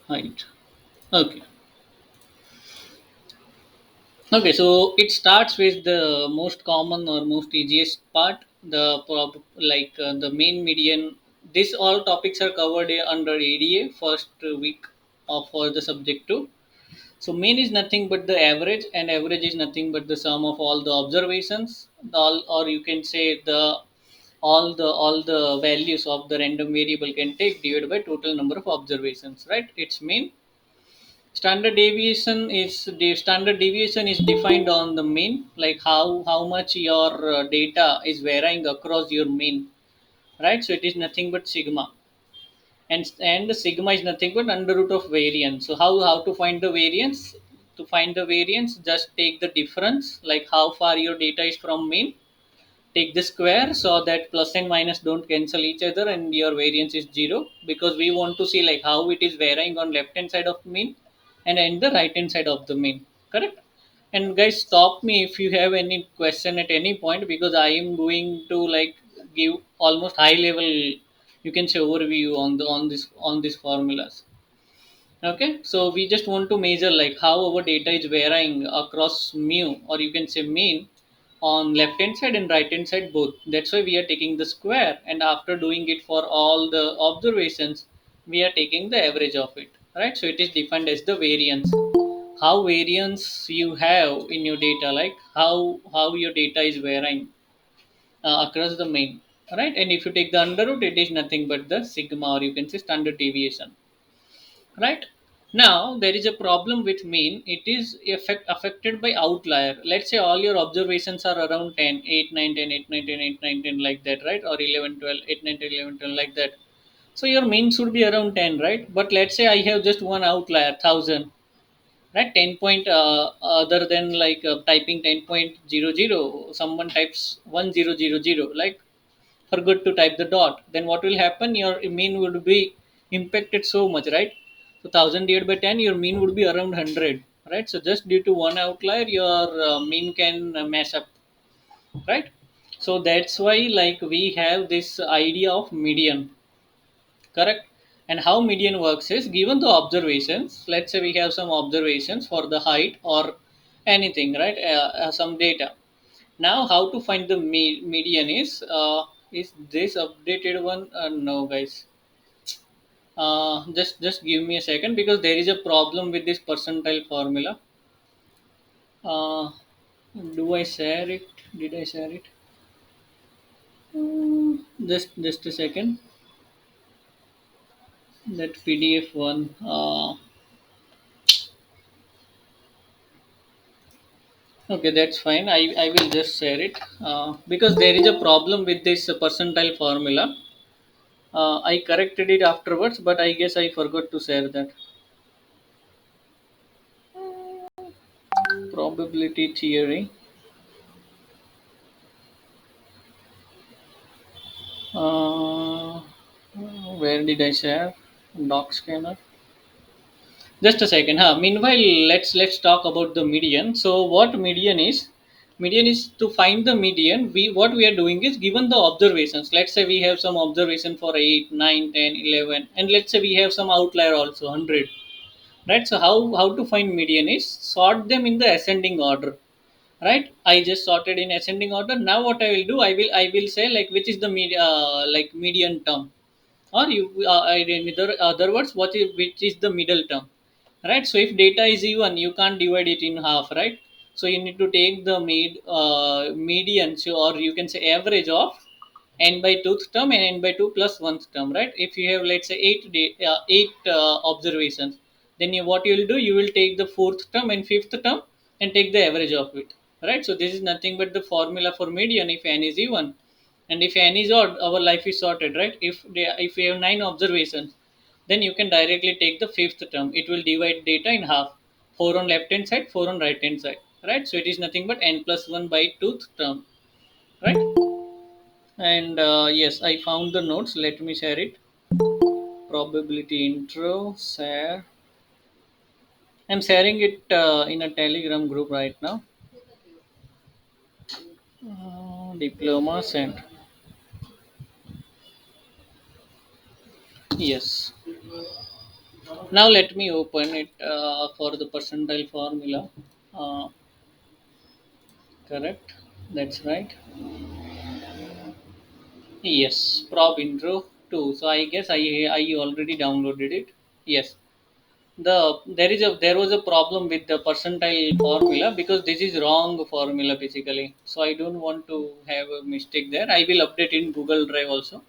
height. Okay. Okay, so it starts with the most common or most easiest part, the main median. This all topics are covered under ADA first week of for the subject two. So mean is nothing but the average, and average is nothing but the sum of all the observations, all, or you can say the all the values of the random variable can take divided by total number of observations. Right? It's mean. Standard deviation is defined on the mean, like how much your data is varying across your mean, right? So it is nothing but sigma, and the sigma is nothing but under root of variance. So how to find the variance? To find the variance, just take the difference, like how far your data is from mean. Take the square so that plus and minus don't cancel each other, and your variance is zero, because we want to see like how it is varying on left hand side of mean and the right hand side of the mean. Correct? And guys, stop me if you have any question at any point, because I am going to like give almost high level, you can say, overview on these formulas. Okay, so we just want to measure like how our data is varying across mu, or you can say mean, on left hand side and right hand side both. That's why we are taking the square, and after doing it for all the observations, we are taking the average of it. Right? So it is defined as the variance. How variance you have in your data, like how your data is varying across the mean. Right? And if you take the under root, it is nothing but the sigma, or you can say standard deviation. Right? Now there is a problem with mean. It is affected by outlier. Let's say all your observations are around 10, 8, 9, 10, 8, 9, 10, 8, 9, 10, like that, right? Or 11, 12, 8, 9, 10, 11, 12, like that. So your mean should be around 10, right? But let's say I have just one outlier, 1000, right? 10 point, other than like typing 10.00, someone types 1000, like forgot to type the dot, then what will happen? Your mean would be impacted so much, right? So 1000 divided by 10, your mean would be around 100, right? So just due to one outlier, your mean can mess up, right? So that's why like we have this idea of median. Correct? And how median works is, given the observations, let's say we have some observations for the height or anything, right? Some data. Now how to find the median is this updated one? No, guys. Just give me a second, because there is a problem with this percentile formula. Uh, do I share it? Did I share it? Just a second. That PDF one. Okay, that's fine. I will just share it, because there is a problem with this percentile formula. I corrected it afterwards, but I guess I forgot to share that. Probability theory. Uh, where did I share? Doc scanner. Just a second. Huh? Meanwhile, let's talk about the median. So what median is? Median is to find the median. We what we are doing is, given the observations. Let's say we have some observation for 8, 9, 10, 11, and let's say we have some outlier also 100. Right? So how to find median is, sort them in the ascending order. Right? I just sorted in ascending order. Now what I will do, I will say like which is the like median term, or you in other words, what is which is the middle term, right? So if data is even, you can't divide it in half, right? So you need to take the median, so, or you can say average of n by 2th term and n by 2 plus 1st term, right? If you have, let's say, 8 observations, then what you will do, you will take the 4th term and 5th term and take the average of it, right? So this is nothing but the formula for median if n is even. And if n is odd, our life is sorted, right? If we have 9 observations, then you can directly take the 5th term. It will divide data in half, 4 on left hand side, 4 on right hand side, right? So it is nothing but n plus 1 by 2th term, right? And yes, I found the notes. Let me share it. Probability intro, share. I'm sharing it in a Telegram group right now. Diploma sent. Yes. Now let me open it for the percentile formula. Uh, Correct. That's right. Yes, prop intro 2. So I guess I already downloaded it. Yes. There was a problem with the percentile formula because this is wrong formula basically. So I don't want to have a mistake there. I will update in Google Drive also.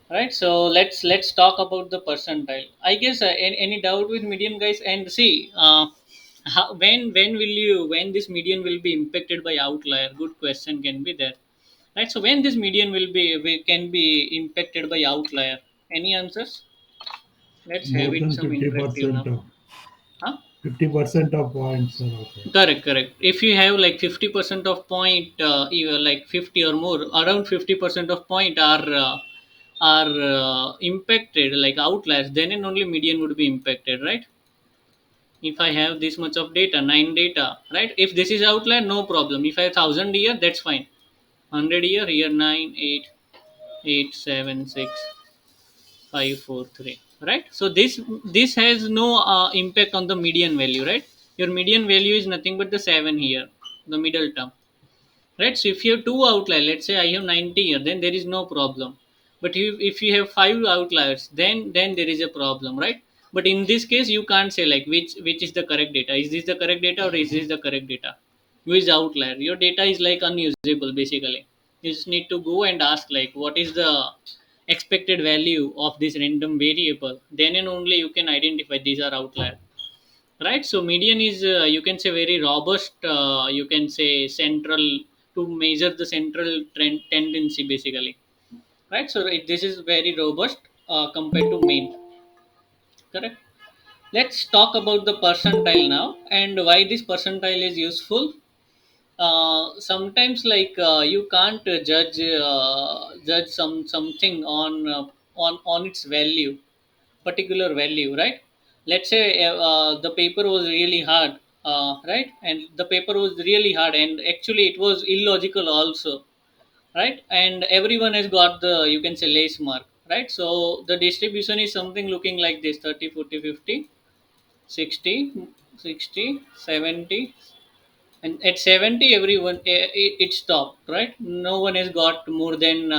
Right. So let's talk about the percentile. I guess any doubt with median, guys? And see, when will you when this median will be impacted by outlier? Good question can be there. Right. So when this median can be impacted by outlier? Any answers? Let's have More it than some interactive 50% now. of Huh? 50% of points are okay. Correct, correct. If you have like 50% of point, even like 50 or more, around 50% of point are impacted, like outliers. Then and only median would be impacted, right? If I have this much of data, nine data, right? If this is outlier, no problem. If I have 1,000 here, that's fine. 100 here nine, eight, eight, seven, six, 543, right? So this has no impact on the median value, right? Your median value is nothing but the 7 here, the middle term, right? So if you have two outliers, let's say I have 90 here, then there is no problem. But if you have five outliers, then there is a problem, right? But in this case you can't say like which is the correct data. Is this the correct data or is this the correct data? Who is the outlier? Your data is like unusable basically. You just need to go and ask like what is the expected value of this random variable, then and only you can identify these are outlier, right? So median is you can say very robust, you can say central, to measure the central trend tendency basically, right? So this is very robust compared to mean. Correct. Let's talk about the percentile now and why this percentile is useful. Sometimes like you can't judge something on its value, particular value, right? Let's say the paper was really hard, right? And the paper was really hard and actually it was illogical also, right? And everyone has got the, you can say, lace mark, right? So the distribution is something looking like this: 30, 40, 50, 60, 60, 70, and at 70 everyone it stopped, right? No one has got more than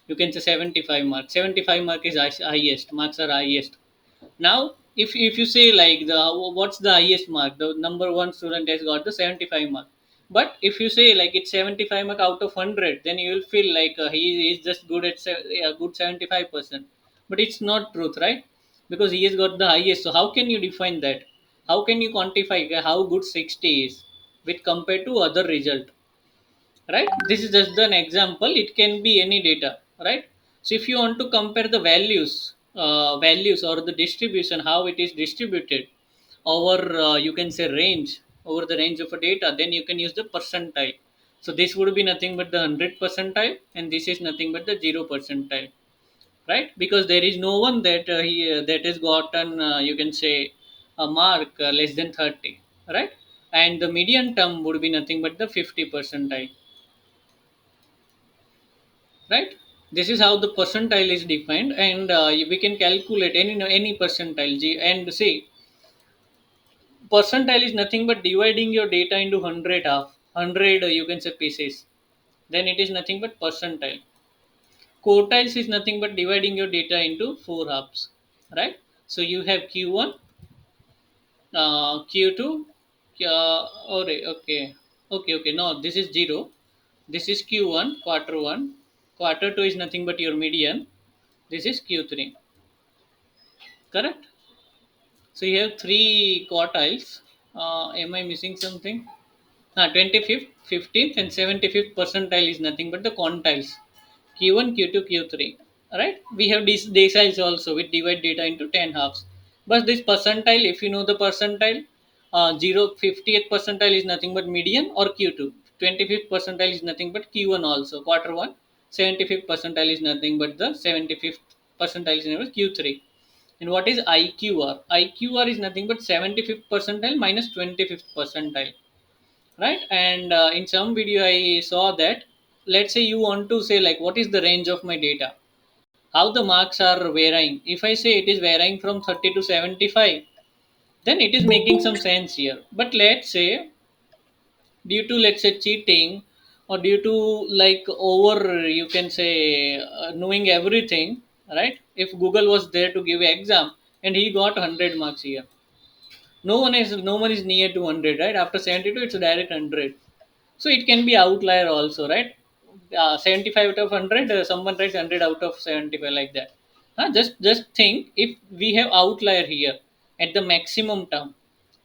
you can say 75 marks. 75 mark is highest, marks are highest. Now if you say like the what's the highest mark, the number one student has got the 75 mark. But if you say like it's 75 mark out of 100, then you will feel like he is just good at a good 75%. But it's not truth, right? Because he has got the highest. So how can you define that? How can you quantify how good 60 is with compared to other result, right? This is just an example, it can be any data, right? So if you want to compare the values or the distribution, how it is distributed over you can say range, over the range of a data, then you can use the percentile. So this would be nothing but the 100 percentile and this is nothing but the 0 percentile, right? Because there is no one that has gotten you can say a mark less than 30, right? And the median term would be nothing but the 50 percentile, right? This is how the percentile is defined, and we can calculate any percentile and see, percentile is nothing but dividing your data into 100 half 100 you can say pieces, then it is nothing but percentile. Quartiles is nothing but dividing your data into four halves, right? So you have q1, q2, okay, okay, no, this is 0. This is q1 quarter 1, quarter 2 is nothing but your median, this is q3. Correct. So you have three quartiles. Am I missing something? 25th, 15th, and 75th percentile is nothing but the quantiles. Q1, Q2, Q3. Right? We have these deciles also. We divide data into 10 halves. But this percentile, if you know the percentile, 50th percentile is nothing but median or Q2. 25th percentile is nothing but Q1 also, quarter 1. 75th percentile is nothing but the 75th percentile is nothing but Q3. And what is IQR? IQR is nothing but 75th percentile minus 25th percentile, right? And in some video I saw that, let's say you want to say like what is the range of my data, how the marks are varying. If I say it is varying from 30 to 75, then it is making some sense here. But let's say due to, let's say, cheating, or due to like over, you can say, knowing everything, right? If Google was there to give exam and he got 100 marks here, no one is near to 100, right? After 72 it's a direct 100. So it can be outlier also, right? 75 out of 100, someone writes 100 out of 75, like that. Just think, if we have outlier here at the maximum term,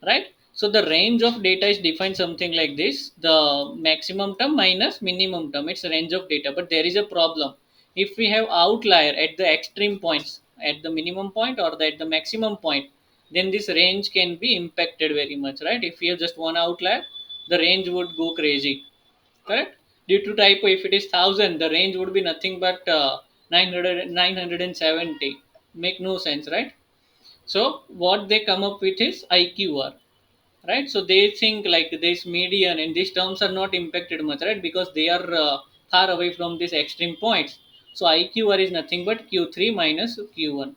right? So the range of data is defined something like this: the maximum term minus minimum term, it's a range of data. But there is a problem. If we have outlier at the extreme points, at the minimum point or at the maximum point, then this range can be impacted very much, right? If we have just one outlier, the range would go crazy, correct? Due to typo, if it is 1000, the range would be nothing but 970. Make no sense, right? So what they come up with is IQR, right? So they think like this median and these terms are not impacted much, right? Because they are far away from these extreme points. So IQR is nothing but Q3 minus Q1,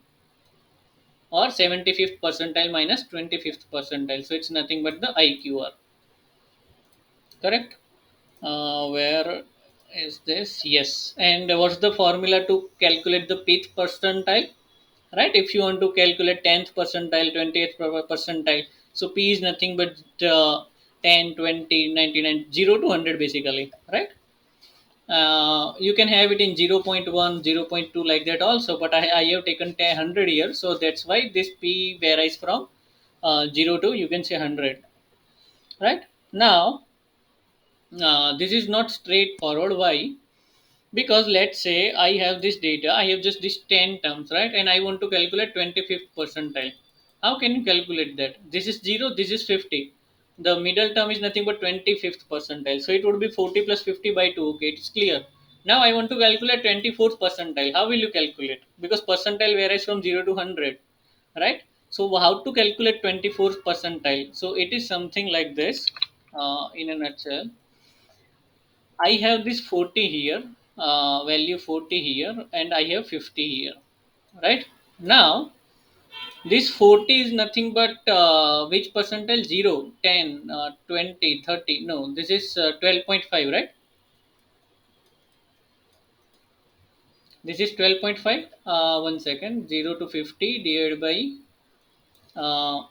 or 75th percentile minus 25th percentile. So it's nothing but the IQR, correct? Where is this? Yes. And what's the formula to calculate the pth percentile? Right? If you want to calculate 10th percentile, 20th percentile, so p is nothing but 10, 20, 99, 0 to 100 basically, right? You can have it in 0.1, 0.2 like that also, but I have taken 10, 100 here, so that's why this p varies from 0 to, you can say, 100, right? Now, this is not straightforward. Why? Because let's say I have this data, I have just these 10 terms, right? And I want to calculate 25th percentile. How can you calculate that? This is 0, this is 50. The middle term is nothing but 25th percentile. So it would be 40 plus 50 by 2. Okay, it's clear. Now I want to calculate 24th percentile. How will you calculate? Because percentile varies from 0 to 100, right? So how to calculate 24th percentile? So it is something like this, in a nutshell. I have this 40 here, value 40 here, and I have 50 here, right? Now, this 40 is nothing but which percentile? 0, 10, 20, 30. No, this is 12.5, right? This is 12.5. 1 second. 0 to 50 divided by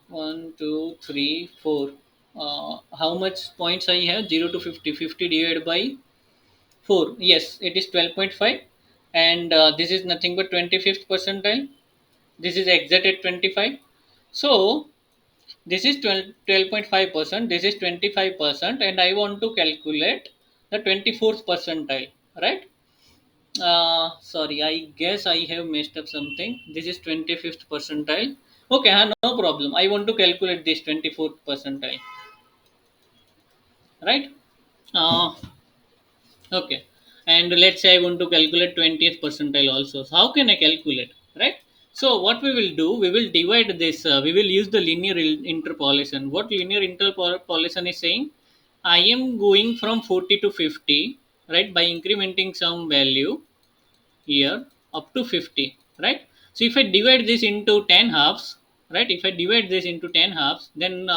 1, 2, 3, 4. How much points I have? 0 to 50. 50 divided by 4. Yes, it is 12.5. And this is nothing but 25th percentile. This is exact at 25. So this is 12.5%. This is 25%. And I want to calculate the 24th percentile, right? Sorry, I guess I have messed up something. This is 25th percentile. Okay, no problem. I want to calculate this 24th percentile, right? Uh, Okay. And let's say I want to calculate 20th percentile also. So how can I calculate? Right? So what we will do, we will divide this, we will use the linear interpolation. What linear interpolation is saying? I am going from 40 to 50, right? By incrementing some value here up to 50, right? So if I divide this into 10 halves, right? If I divide this into 10 halves, then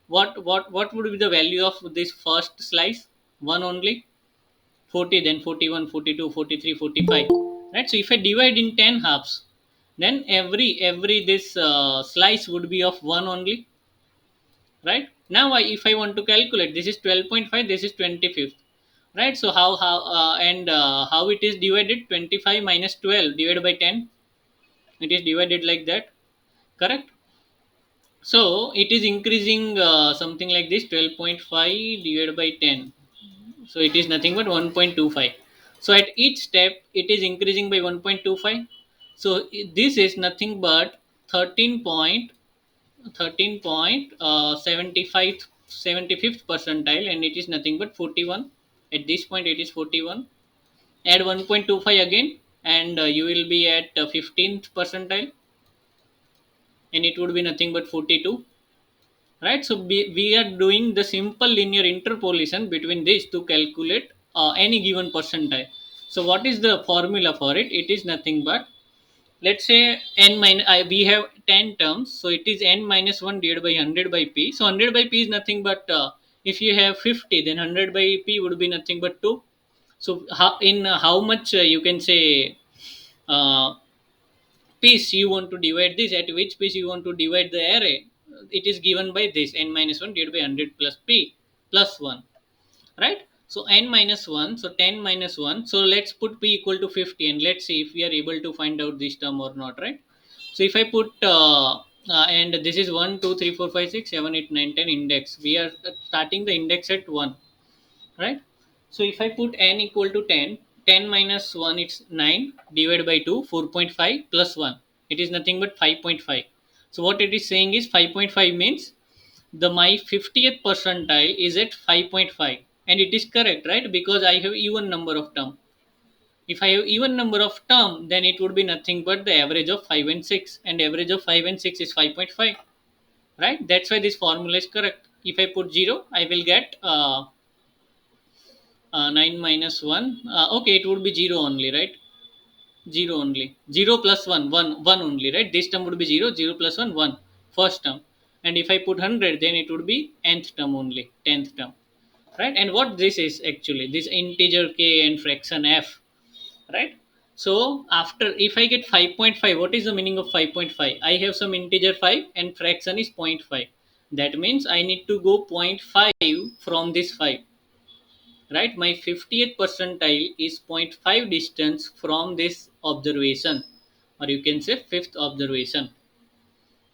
what would be the value of this first slice? One only. 40, then 41, 42, 43, 45, right? So if I divide in 10 halves, then every this slice would be of one only, right? Now if I want to calculate, this is 12.5, this is 25th, right? So how it is divided? 25 minus 12 divided by 10. It is divided like that, correct? So it is increasing, something like this: 12.5 divided by 10. So it is nothing but 1.25. So at each step it is increasing by 1.25. So this is nothing but 13.75 percentile, and it is nothing but 41. At this point it is 41. Add 1.25 again, and you will be at 15th percentile, and it would be nothing but 42, right? So we are doing the simple linear interpolation between these to calculate any given percentile. So what is the formula for it? It is nothing but let's say n minus we have 10 terms, so it is n minus 1 divided by 100 by p. So 100 by p is nothing but if you have 50, then 100 by p would be nothing but 2. So how much you can say uh, piece you want to divide this, at which piece you want to divide the array, it is given by this n minus 1 divided by 100 plus p plus 1, right? So n minus 1, so 10 minus 1, so let's put p equal to 50 and let's see if we are able to find out this term or not, right? So if I put and this is 1 2 3 4 5 6 7 8 9 10 index, we are starting the index at 1, right? So if I put n equal to 10, 10 minus 1 it's 9 divided by 2, 4.5 plus 1. It is nothing but 5.5. So what it is saying is 5.5 means the my 50th percentile is at 5.5, and it is correct, right? Because I have even number of term. If I have even number of term, then it would be nothing but the average of 5 and 6, and average of 5 and 6 is 5.5, right? That's why this formula is correct. If I put 0, I will get 9 minus 1, okay, it would be 0 only, right? 0 only, 0 plus 1, 1 1 only, right? This term would be 0, 0 plus 1 1, first term. And if I put 100, then it would be nth term only, 10th term, right? And what this is actually, this integer k and fraction f, right? So after, if I get 5.5, what is the meaning of 5.5? I have some integer 5 and fraction is point 0.5. That means I need to go point 0.5 from this 5, right? My 50th percentile is point 0.5 distance from this observation, or you can say fifth observation,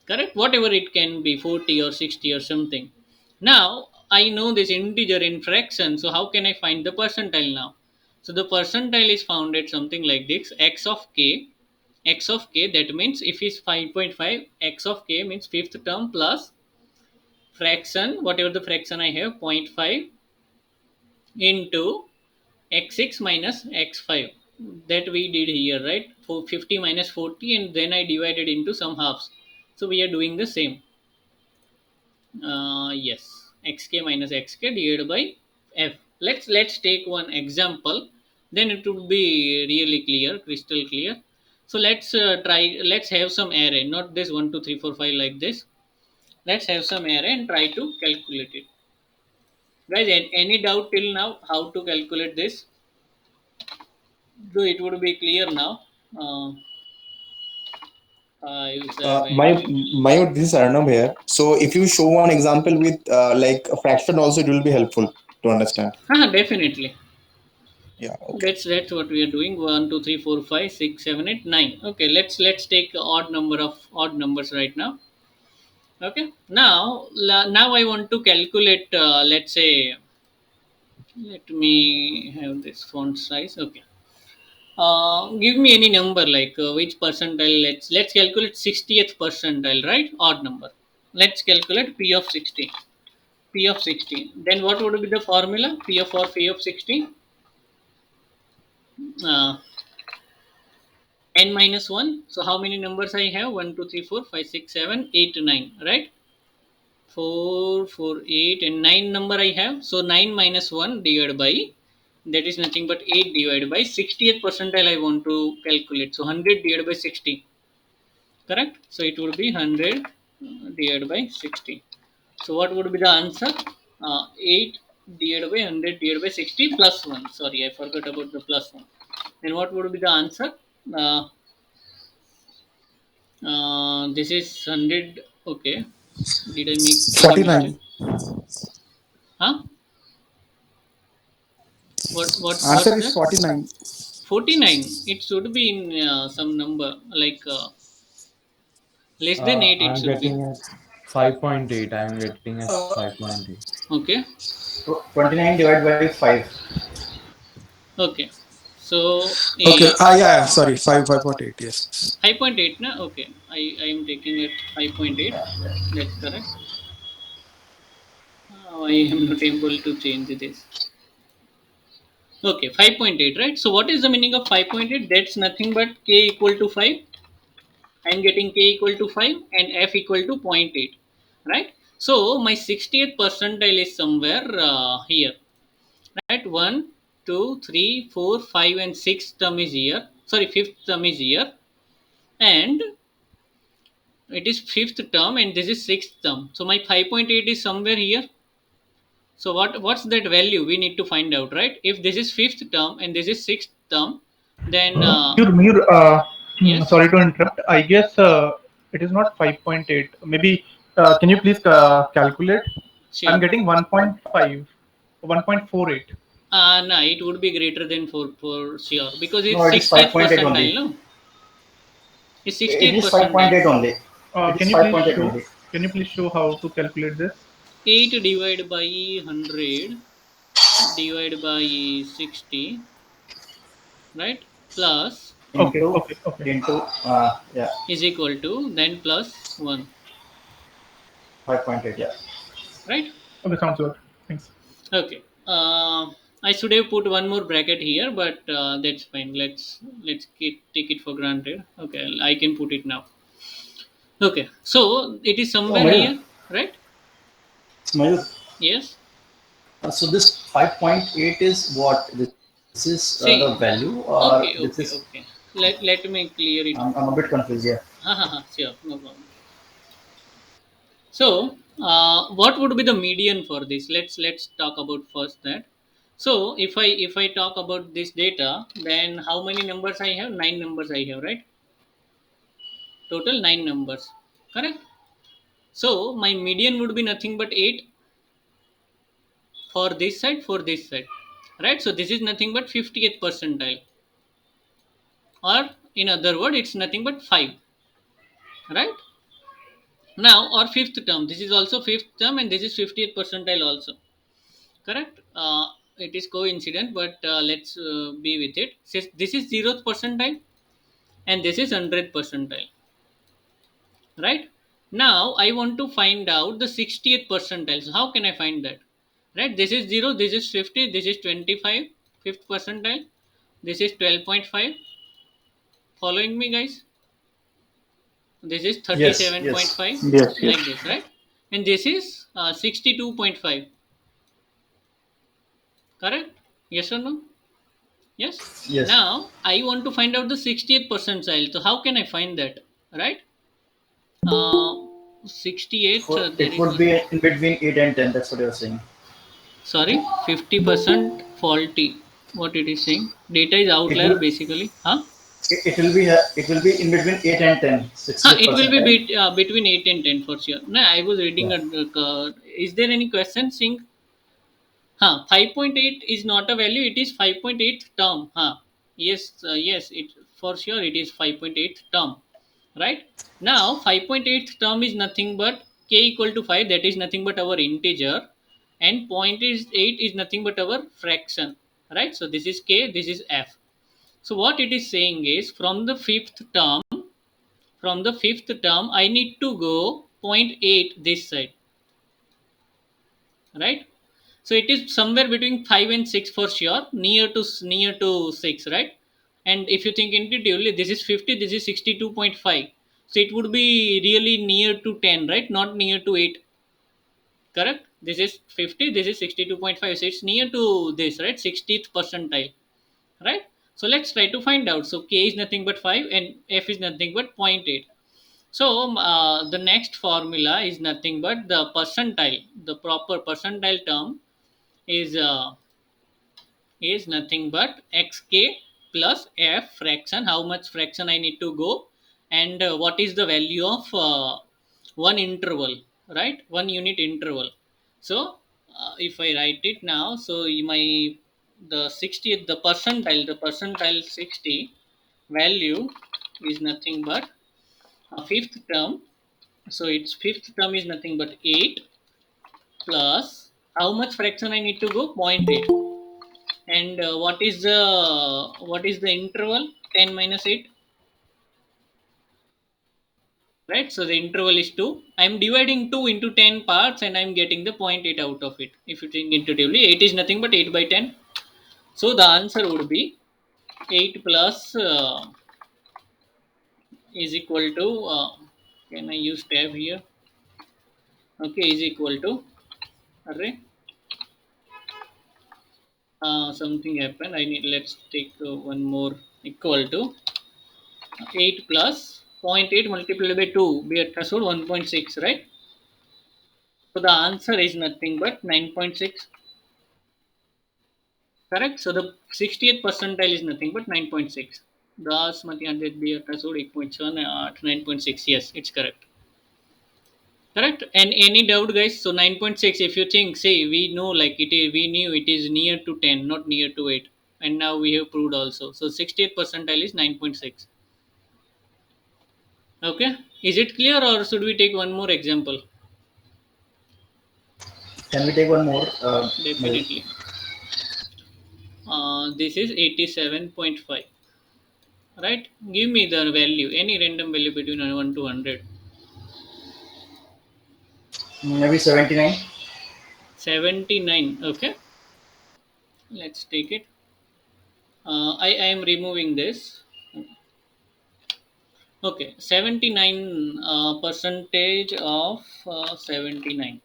correct? Whatever it can be, 40 or 60 or something. Now I know this integer in fraction, so how can I find the percentile now? So the percentile is found at something like this: x of k, x of k, that means if it's 5.5, x of k means fifth term plus fraction, whatever the fraction I have, point 0.5 into x6 minus x5, that we did here, right? For 50 minus 40, and then I divided into some halves. So we are doing the same. Yes, xk minus xk divided by f. Let's take one example, then it would be really clear, crystal clear. So let's have some array, not this 1 2 3 4 5 like this. Let's have some array and try to calculate it, guys. Any doubt till now how to calculate this? So it would be clear now. uh, 5 7 My this is Arnab here. So if you show one example with like a fraction also, it will be helpful to understand. Definitely. Yeah. Okay. That's what we are doing. 1 2 3 4 5 6 7 8 9. Okay, let's take odd number of odd numbers right now. Okay, now I want to calculate, let's say, let me have this font size. Okay, give me any number, like which percentile. Let's calculate 60th percentile, right? Odd number. Let's calculate p of 16. P of 16. Then what would be the formula? P of, or p of 16? Uh, n minus 1. So how many numbers I have? 1 2 3 4 5 6 7 8 9, right? 4 4 8 and 9 number I have. So 9 minus 1 divided by, that is nothing but 8 divided by 60th percentile I want to calculate. So 100 divided by 60, correct? So it would be 100 divided by 60. So what would be the answer? 8 divided by 100 divided by 60 plus 1. Sorry, I forgot about the plus 1. Then what would be the answer? Uh, this is 100. Okay. Did I make any mistake? 49. Huh? What's Answer is that? 49. 49. It should be in some number, like less than 8 it I'm should be. getting at 5.8. I'm getting at 5.8. Okay. 29 divided by 5. Okay. So Okay. a Yeah. Sorry. 5.8. Yes. 5.8 na? Okay. I am taking it 5.8. That's correct. I am not able to change this. Okay, 5.8, right? So what is the meaning of 5.8? That's nothing but k equal to 5. I'm getting k equal to 5 and f equal to zero point 0.8, right? So my 60th percentile is somewhere here, right? 1 2 3 4 5 and 6th term is here. Sorry, fifth term is here. and it is fifth term and this is sixth term, so my 5.8 is somewhere here. So what's that value we need to find out, right? If this is fifth term and this is sixth term, then Mir, yes, sorry to interrupt. I guess it is not 5.8. Maybe can you please calculate? I'm sure. getting 1.5, 1.48. No, it would be greater than 4 for sure because No, it's it is 60th 5.8 percentile, only. no? It's It 60th is percentile. 5.8 only. It Can is you please 5.8 show? only. Can you please show how to calculate this? 8 divided by 100 divided by 60, right? Plus Okay, Into okay, okay, yeah, is equal to then plus 1, 5.8. Yeah. right? okay. Sounds good. Thanks. Okay. I should have put one more bracket here, but that's fine. Take it for granted. Okay, I can put it now. Okay, so it is So somewhere Mayur, here, right? Mayur, Yes. so this 5.8 is what? This is the See. value, or Okay. this is? Okay. Okay. Let me clear it. I'm a bit confused. Yeah. Ha ha ha. Sure. No problem. So, what would be the median for this? Let's talk about first that. So, if I talk about this data, then how many numbers I have? 9 numbers I have, right? Total 9 numbers, correct? So, my median would be nothing but 8 for this side, right? So, this is nothing but 50th percentile, or in other word, it's nothing but 5, right? Now, or fifth term. This is also fifth term, and this is 50th percentile also. Correct. It is coincident, but let's be with it. This is 0th percentile and this is 100th percentile, right? Now I want to find out the 60th percentile. So how can I find that? Right? This is 0, this is 50, this is 25, fifth percentile, this is 12.5. Following me, guys? This is Yes. Yes. 37.5, Yes, yes. like this, right? And this is 62.5. Correct? Yes or no? Yes. Yes. Now I want to find out the 60th percentile. So how can I find that? Right? 68th. There It is would nothing. be in between 8 and 10. That's what you're saying. Sorry, 50% faulty. What it is saying? Data is It outlier will. basically. Huh? It will be in between 8 and 10. Huh, 60th it will be percentile. between 8 and 10 for sure. No, I was reading Yeah. a. Is there any question, Singh? Huh, 5.8 is not a value. It is 5.8 term. Huh. Yes, yes. It for sure it is 5.8 term. Right now 5.8 term is nothing but k equal to 5, that is nothing but our integer, and point is 8 is nothing but our fraction, right? So this is k, this is f. So what it is saying is from the fifth term I need to go point 0.8 this side, right? So it is somewhere between 5 and 6 for sure, near to 6, right? And if you think intuitively, this is 50, this is 62.5, so it would be really near to 10, right? Not near to 8. Correct. This is 50, this is 62.5, so it's near to this, right? 60th percentile, right? So let's try to find out. So k is nothing but 5 and f is nothing but point 0.8. So the next formula is nothing but the percentile, the proper percentile term is nothing but xk plus f fraction, how much fraction I need to go, and what is the value of one interval, right? One unit interval. So if I write it now, so my the 60th, the percentile 60 value is nothing but a fifth term. So its fifth term is nothing but 8 plus how much fraction I need to go, point 0.8. And what is the interval? 10 minus 8, right? So the interval is 2. I'm dividing 2 into 10 parts and I'm getting the point 0.8 out of it. If you think intuitively, 8 is nothing but 8 by 10. So the answer would be 8 plus is equal to can I use tab here? Okay, is equal to array. Something happened. I need, let's take one more, equal to 8 plus 0.8 multiplied by 2 be a threshold 1.6, right? So the answer is nothing but 9.6. Correct. So the 60th percentile is nothing but 9.6. The Basmati 100 be a threshold 8.7 at 9.6. Yes, it's correct. Correct. And any doubt, guys? So 9.6. If you think, say, we know like it is, we knew it is near to 10, not near to 8, and now we have proved also. So 60th percentile is 9.6. Okay. Is it clear, or should we take one more example? Can we take one more? Maybe. Definitely. This is 87.5. Right. Give me the value, any random value between 1 to 100. Maybe 79. 79. Okay. Let's take it. I am removing this. Okay. 79 percentage of 79.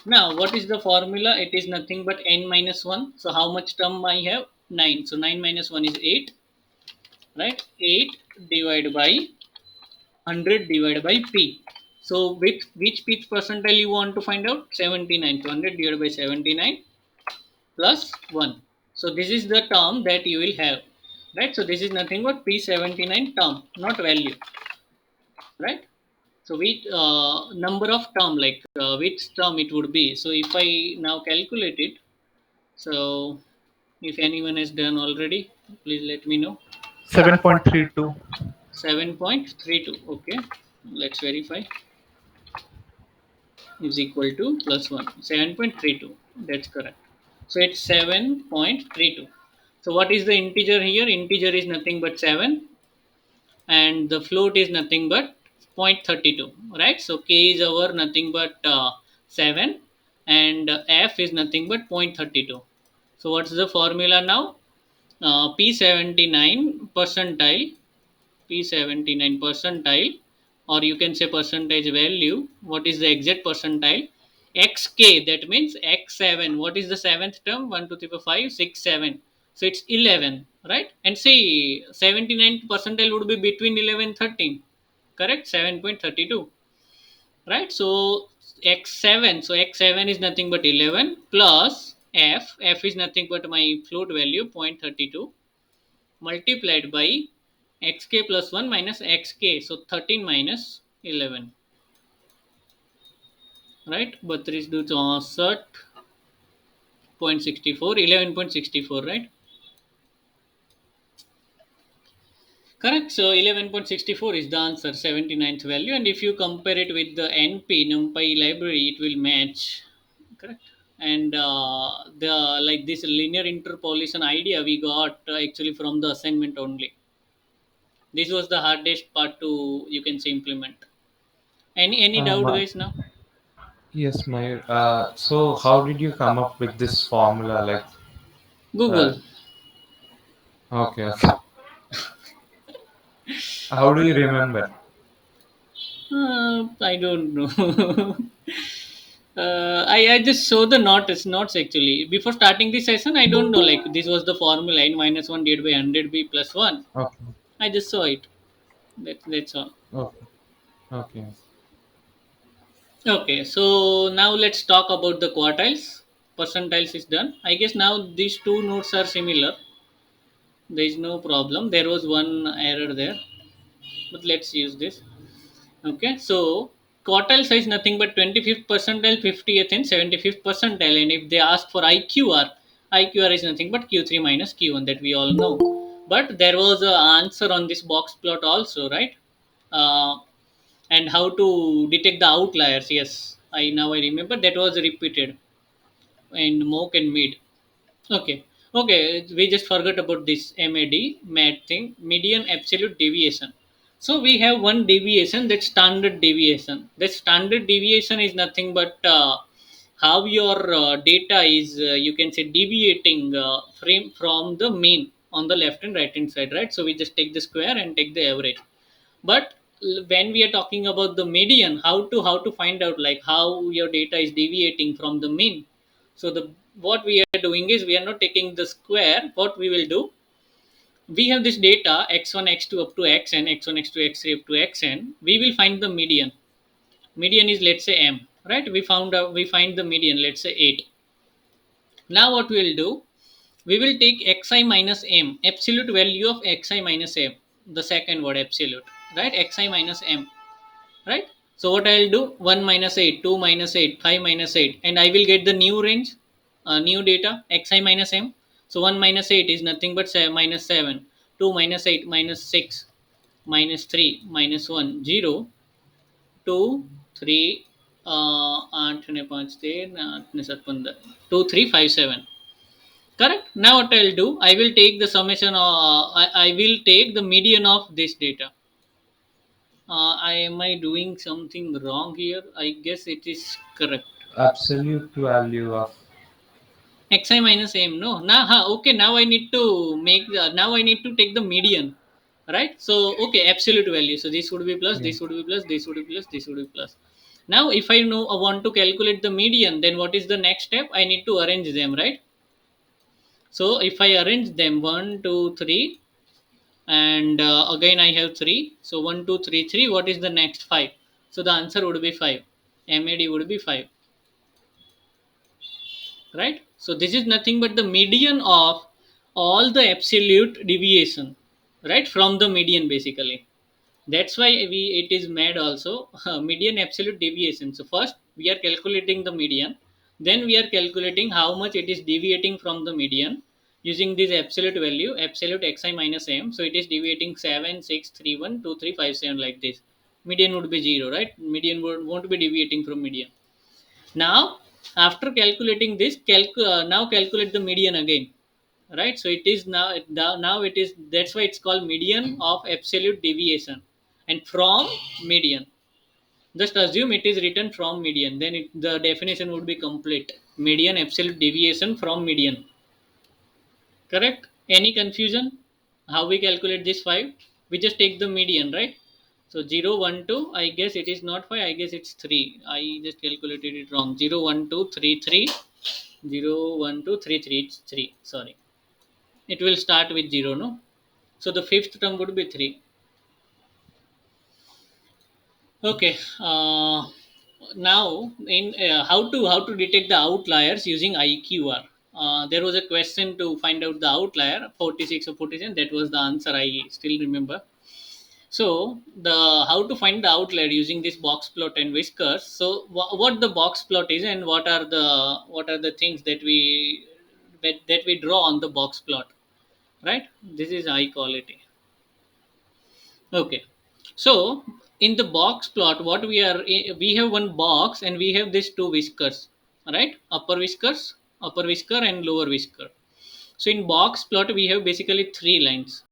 Now, what is the formula? It is nothing but n minus 1. So, how much term I have? 9. So, 9 minus 1 is 8. Right? 8 divided by 100 divided by p. So, with which pth percentile you want to find out? 79. So, 100 divided by 79 plus 1. So, this is the term that you will have. Right? So, this is nothing but p79 term, not value. Right? So, which number of term, like which term it would be. So, if I now calculate it, so if anyone has done already, please let me know. 7.32. 7.32. Okay, let's verify. Is equal to plus 1. 7.32. That's correct. So it's 7.32. So what is the integer here? Integer is nothing but 7, and the float is nothing but 0.32, right? So k is our nothing but 7, and f is nothing but 0.32. So what's the formula now? P79 percentile, P79 percentile, or you can say percentage value. What is the exact percentile? Xk, that means x7. What is the seventh term? 1 2 3 4 5 6 7. So it's 11, right? And see, 79 percentile would be between 11 and 13, correct? 7.32, right? So x7, so x7 is nothing but 11 plus f is nothing but my float value 0.32 multiplied by xk plus 1 minus xk, so 13 minus 11, right? But 3 do 64, 11.64, right? Correct. So 11.64 is the answer, 79th value. And if you compare it with the Numpy library, it will match. Correct. And the like this linear interpolation idea we got actually from the assignment only. This was the hardest part to, you can say, implement. Any doubt, My, guys, now? yes, my. So how did you come up with this formula? Like, uh, Google. okay, okay. How do you remember? I don't know. I just saw the notes actually. Before starting the session, I don't know, like this was the formula n minus 1 divided by 100 b plus 1. Okay, I just saw it. That's all. okay, okay. Okay, so now let's talk about the quartiles. Percentiles is done. I guess now these two notes are similar. There is no problem. There was one error there, but let's use this. Okay, so quartile size nothing but 25th percentile, 50th, and 75th percentile. And if they ask for IQR, IQR is nothing but Q3 minus Q1, that we all know. But there was an answer on this box plot also, right? Uh, and how to detect the outliers. Yes, I remember that was repeated in mock and mid. Okay. Okay. We just forgot about this MAD thing, median absolute deviation. So we have one deviation, that standard deviation. The standard deviation is nothing but how your data is, you can say, deviating from the mean on the left and right hand side, right? So we just take the square and take the average. But when we are talking about the median, how to find out like how your data is deviating from the mean. So the what we are doing is, we are not taking the square. What we will do, we have this data x1 x2 up to xn, x1 x2 x3 up to xn. We will find the median. Median is, let's say, m, right? We find the median, let's say 8. Now what we will do, we will take xi minus m, absolute value of xi minus m, the second word absolute, right? Xi minus m, right? So what I'll do, 1 minus 8, 2 minus 8, 5 minus 8, and I will get the new range, new data, xi minus m. So 1 minus 8 is nothing but 7, minus 7, 2 minus 8 minus 6, minus 3 minus 1 0, 2 3 8 ने 5 13 8 ने 7 15, 2 3 5 7. Correct. Now what I'll do, I will take the summation, I will take the median of this data. Am I doing something wrong here? I guess it is correct. Absolute value of Xi minus m, no? Now, okay. Now I need to make the. Now I need to take the median, right? So okay, absolute value. So this would be plus. yeah. This would be plus. This would be plus. This would be plus. Now, if I know I want to calculate the median, then what is the next step? I need to arrange them, right? So if I arrange them, 1 2 3, and again I have 3, so 1 2 3 3, what is the next? 5. So the answer would be 5. MAD would be 5, right? So this is nothing but the median of all the absolute deviation, right, from the median basically. That's why we it is made also median absolute deviation. So first we are calculating the median, then we are calculating how much it is deviating from the median using this absolute value, absolute xi minus m. So it is deviating 7 6 3 1 2 3 5 7 like this. Median would be 0, right? Median won't be deviating from median. Now after calculating this, now calculate the median again, right? So it is now it is, that's why it's called median of absolute deviation. And from median, just assume it is written from median, then the definition would be complete. Median absolute deviation from median, correct? Any confusion how we calculate this 5? We just take the median, right? So 0 1 2, I guess it is not 5, I guess it's 3. I just calculated it wrong. 0 1 2 3 3, 0 1 2 3 3, it's 3, sorry. It will start with 0, no? So the fifth term would be 3. Okay. Now in how to detect the outliers using IQR. There was a question to find out the outlier 46 or 47. That was the answer, I still remember. So the how to find the outlier using this box plot and whiskers. So what the box plot is, and what are the things that we draw on the box plot, right? This is high quality. Okay. So in the box plot, what we have one box and we have these two whiskers, right? Upper whisker and lower whisker. So in box plot, we have basically three lines.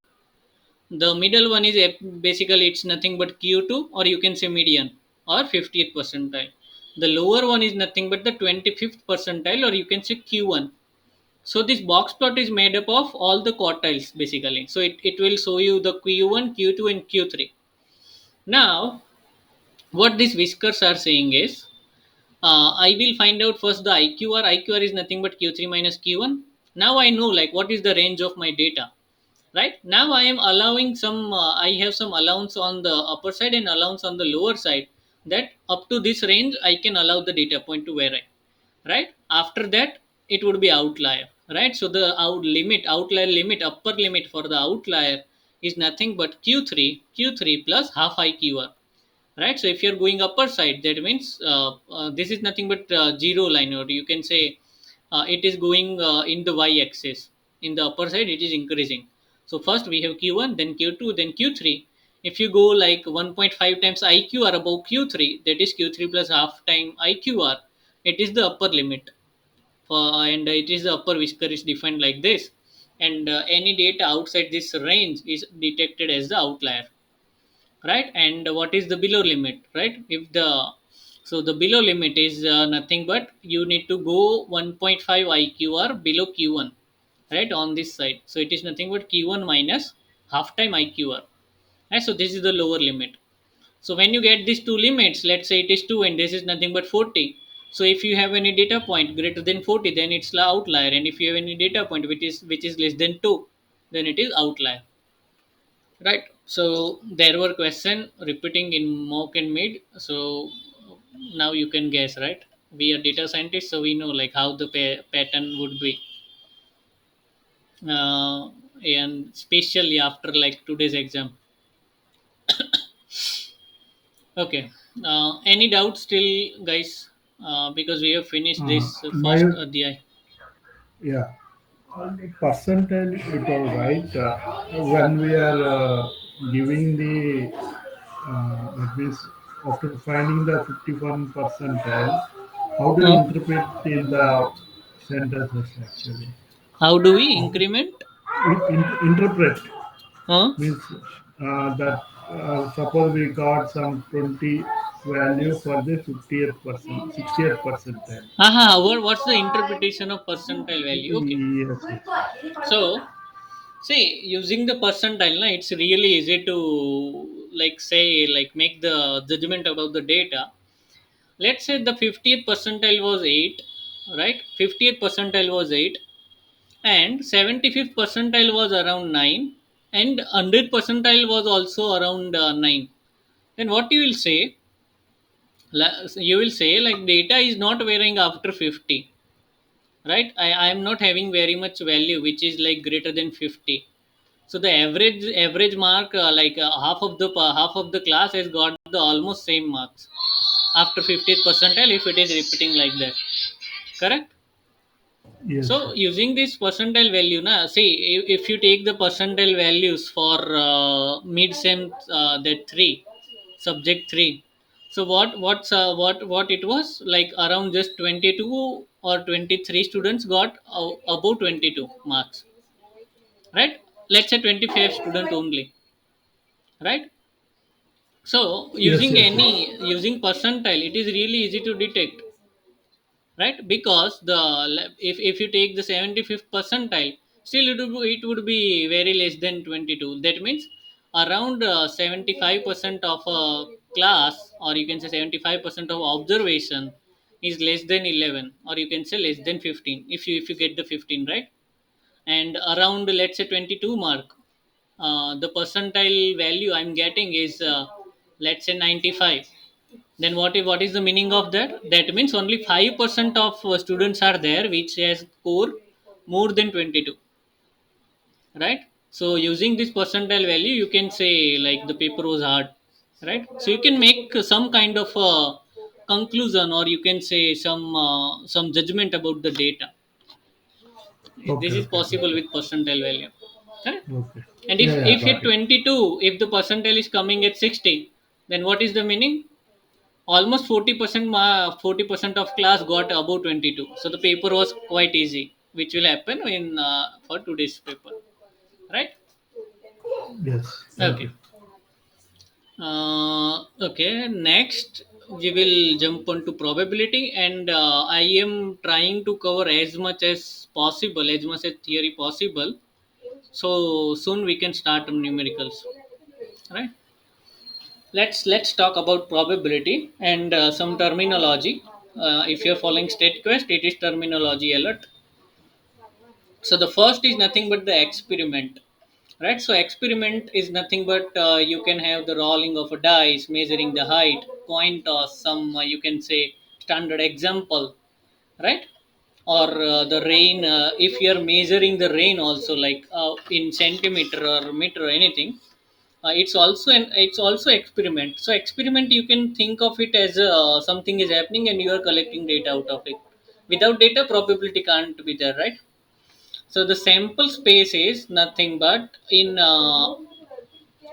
The middle one is basically it's nothing but Q2, or you can say median, or 50th percentile. The lower one is nothing but the 25th percentile, or you can say Q1. So this box plot is made up of all the quartiles basically. So it will show you the Q1, Q2, and Q3. Now, what these whiskers are saying is, I will find out first the IQR. IQR is nothing but Q3 minus Q1. Now I know like what is the range of my data, right? Now I am allowing some, I have some allowance on the upper side and allowance on the lower side, that up to this range I can allow the data point to vary, right? After that, it would be outlier, right? So the outlier limit, upper limit for the outlier is nothing but Q3 plus half IQR, right? So if you're going upper side, that means this is nothing but zero line, or you can say it is going in the y axis. In the upper side it is increasing. So first we have Q1, then Q2, then Q3. If you go like 1.5 times IQR above Q3, that is Q3 plus half time IQR, it is the upper limit for, and it is the upper whisker is defined like this. And any data outside this range is detected as the outlier, right? And what is the below limit, right? If the So the below limit is nothing but you need to go 1.5 IQR below Q1, right, on this side. So it is nothing but Q1 minus half time IQR, right? So this is the lower limit. So when you get these two limits, let's say it is 2 and this is nothing but 40. So if you have any data point greater than 40, then it's the outlier, and if you have any data point which is less than 2, then it is outlier. Right. So there were question repeating in mock and mid. So now you can guess, right? We are data scientists, so we know like how the pattern would be, uh, and especially after like today's exam. Okay. Any doubts still, guys? Because we have finished this My first adhyay. yeah, percentage it all right. When we are giving the that means after finding the 51 percentile, how do you Uh, interpret in the sentences actually? how do we increment? Interpret Huh? means that suppose we got some 20 value for the 50th percent, 60th percentile. Aha, what's the interpretation of percentile value? Okay. Yes, yes. So, see, using the percentile, na, it's really easy to like say like make the judgment about the data. Let's say the 50th percentile was 8, right? 50th percentile was 8, and 75th percentile was around 9, and 100th percentile was also around 9. Then what you will say? You will say like data is not varying after 50, right? I am not having very much value which is like greater than 50. So the average mark, half of the class has got the almost same marks after 50th percentile if it is repeating like that, correct? Yes, So using this percentile value, na, see if you take the percentile values for mid sem, that three subject three. So what it was like around just 22 or 23 students got above 22 marks, right? Let's say 25 student only, right? So yes, using yes, yes. using percentile, it is really easy to detect, right? Because if you take the 75th percentile, still it would be very less than 22. That means around 75% of a class, or you can say 75% of observation is less than 11, or you can say less than 15 if you get the 15, right? And around let's say 22 mark, the percentile value I'm getting is let's say 95. Then what is the meaning of that? That means only 5% of students are there which has score more than 22, right? So using this percentile value you can say like the paper was hard, right? So you can make some kind of conclusion, or you can say some judgment about the data. This Okay, is okay, got possible it. with percentile value, correct? Okay. And Yeah, yeah, if at got it. 22, if the percentile is coming at 60, then what is the meaning? Almost 40% 40% of class got above 22. So the paper was quite easy, which will happen in for today's paper, right? Yes, thank Okay. you. Okay. Next, we will jump on to probability, and I am trying to cover as much as possible, as much as theory possible. So soon we can start on numericals, right? Let's talk about probability and some terminology. If you're following state quest, it is terminology alert. So the first is nothing but the experiment, right? So experiment is nothing but you can have the rolling of a dice, measuring the height, coin toss, some you can say standard example, right? Or the rain, if you are measuring the rain also, like in centimeter or meter or anything, it's also experiment. So experiment you can think of it as something is happening and you are collecting data out of it. Without data, probability can't be there, right? So the sample space is nothing but in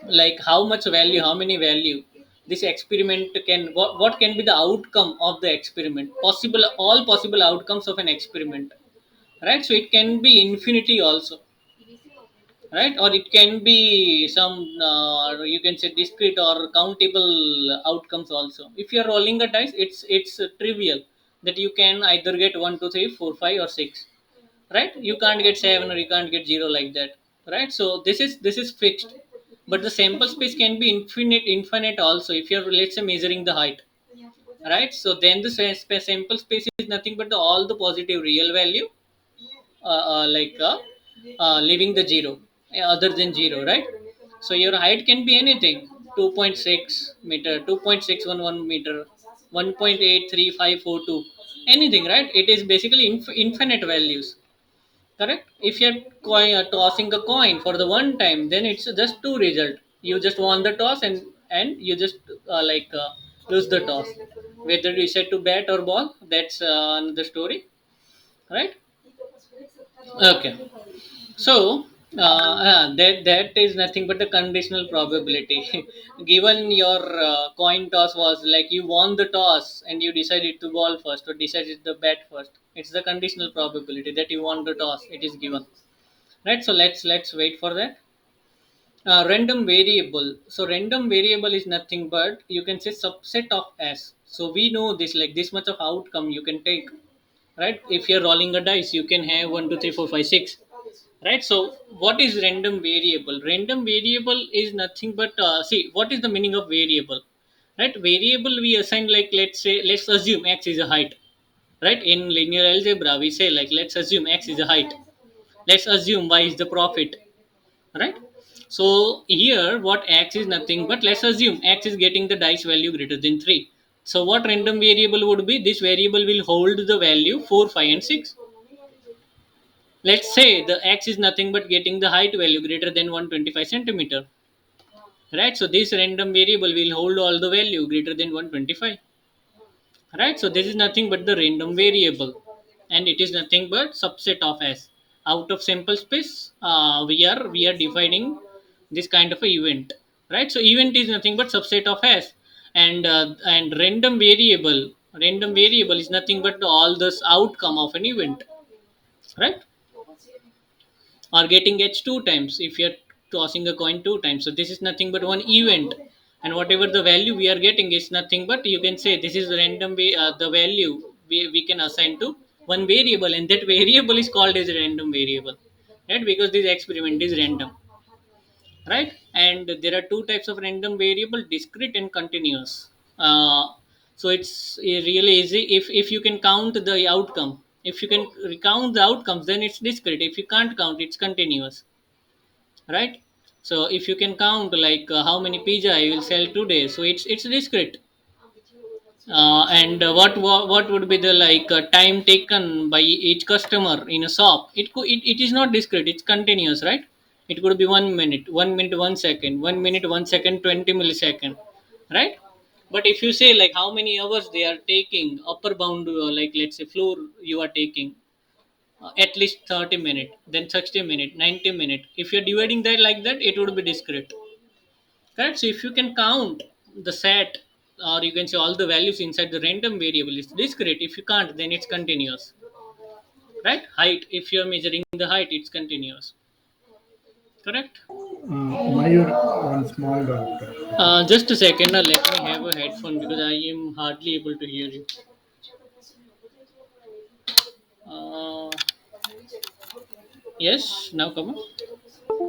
like how much value, how many value this experiment can, what can be the outcome of the experiment, possible all possible outcomes of an experiment, right? So it can be infinity also, right? Or it can be some you can say discrete or countable outcomes also. If you are rolling a dice, it's trivial that you can either get 1 2 3 4 5 or 6, right? You can't get 7 or you can't get 0 like that, right? So this is fixed. But the sample space can be infinite also if you're, let's say, measuring the height, right? So then the sample space is nothing but all the positive real value, leaving the zero, other than zero, right? So your height can be anything: 2.6 meter, 2.611 meter, 1.83542, anything, right? It is basically infinite values, correct? If you're tossing a coin for the one time, then it's just two result. You just won the toss, and you just lose the toss. Whether you said to bat or ball, that's another story, right? Okay. So that is nothing but a conditional probability. Given your coin toss was like you won the toss and you decided to ball first or decided to bat first, it's the conditional probability that you won the toss. It is given, right? So let's wait for that. Random variable. So random variable is nothing but, you can say, subset of S. So we know this, like this much of outcome you can take, right? If you're rolling a dice, you can have 1 2 3 4 5 6, right? So what is random variable? Random variable is nothing but, see, what is the meaning of variable, right? Variable we assign, like, let's assume x is a height, right? In linear algebra we say, like, let's assume x is a height, let's assume y is the profit, right? So here what x is nothing but, let's assume x is getting the dice value greater than 3. So what random variable would be? This variable will hold the value 4 5 and 6. Let's say the x is nothing but getting the height value greater than 125 centimeter, right? So this random variable will hold all the value greater than 125, right? So this is nothing but the random variable, and it is nothing but subset of S. Out of sample space, we are defining this kind of a event, right? So event is nothing but subset of S, and random variable is nothing but all this outcome of an event, right? Or getting h two times if you're tossing a coin two times. So this is nothing but one event, and whatever the value we are getting is nothing but, you can say, this is the random the value we can assign to one variable, and that variable is called as a random variable, right? Because this experiment is random, right? And there are two types of random variable: discrete and continuous. So it's really easy. If you can count the outcome, if you can recount the outcomes, then it's discrete. If you can't count, it's continuous, right? So if you can count, like, how many pizza I will sell today, so it's discrete. And what would be the, like, time taken by each customer in a shop? It is not discrete, it's continuous, right? It could be 1 minute, 1 minute 1 second, 1 minute 1 second, 20 millisecond, right? But if you say, like, how many hours they are taking, upper bound, like, let's say floor you are taking, at least 30 minute, then 60 minute, 90 minute, if you're dividing that like that, it would be discrete, correct? So if you can count the set, or you can say all the values inside the random variable, is discrete. If you can't, then it's continuous, right? Height, if you're measuring the height, it's continuous, correct? Mayur, one small doubt. Just a second, let me have a headphone because I am hardly able to hear you. uh, yes, now come on.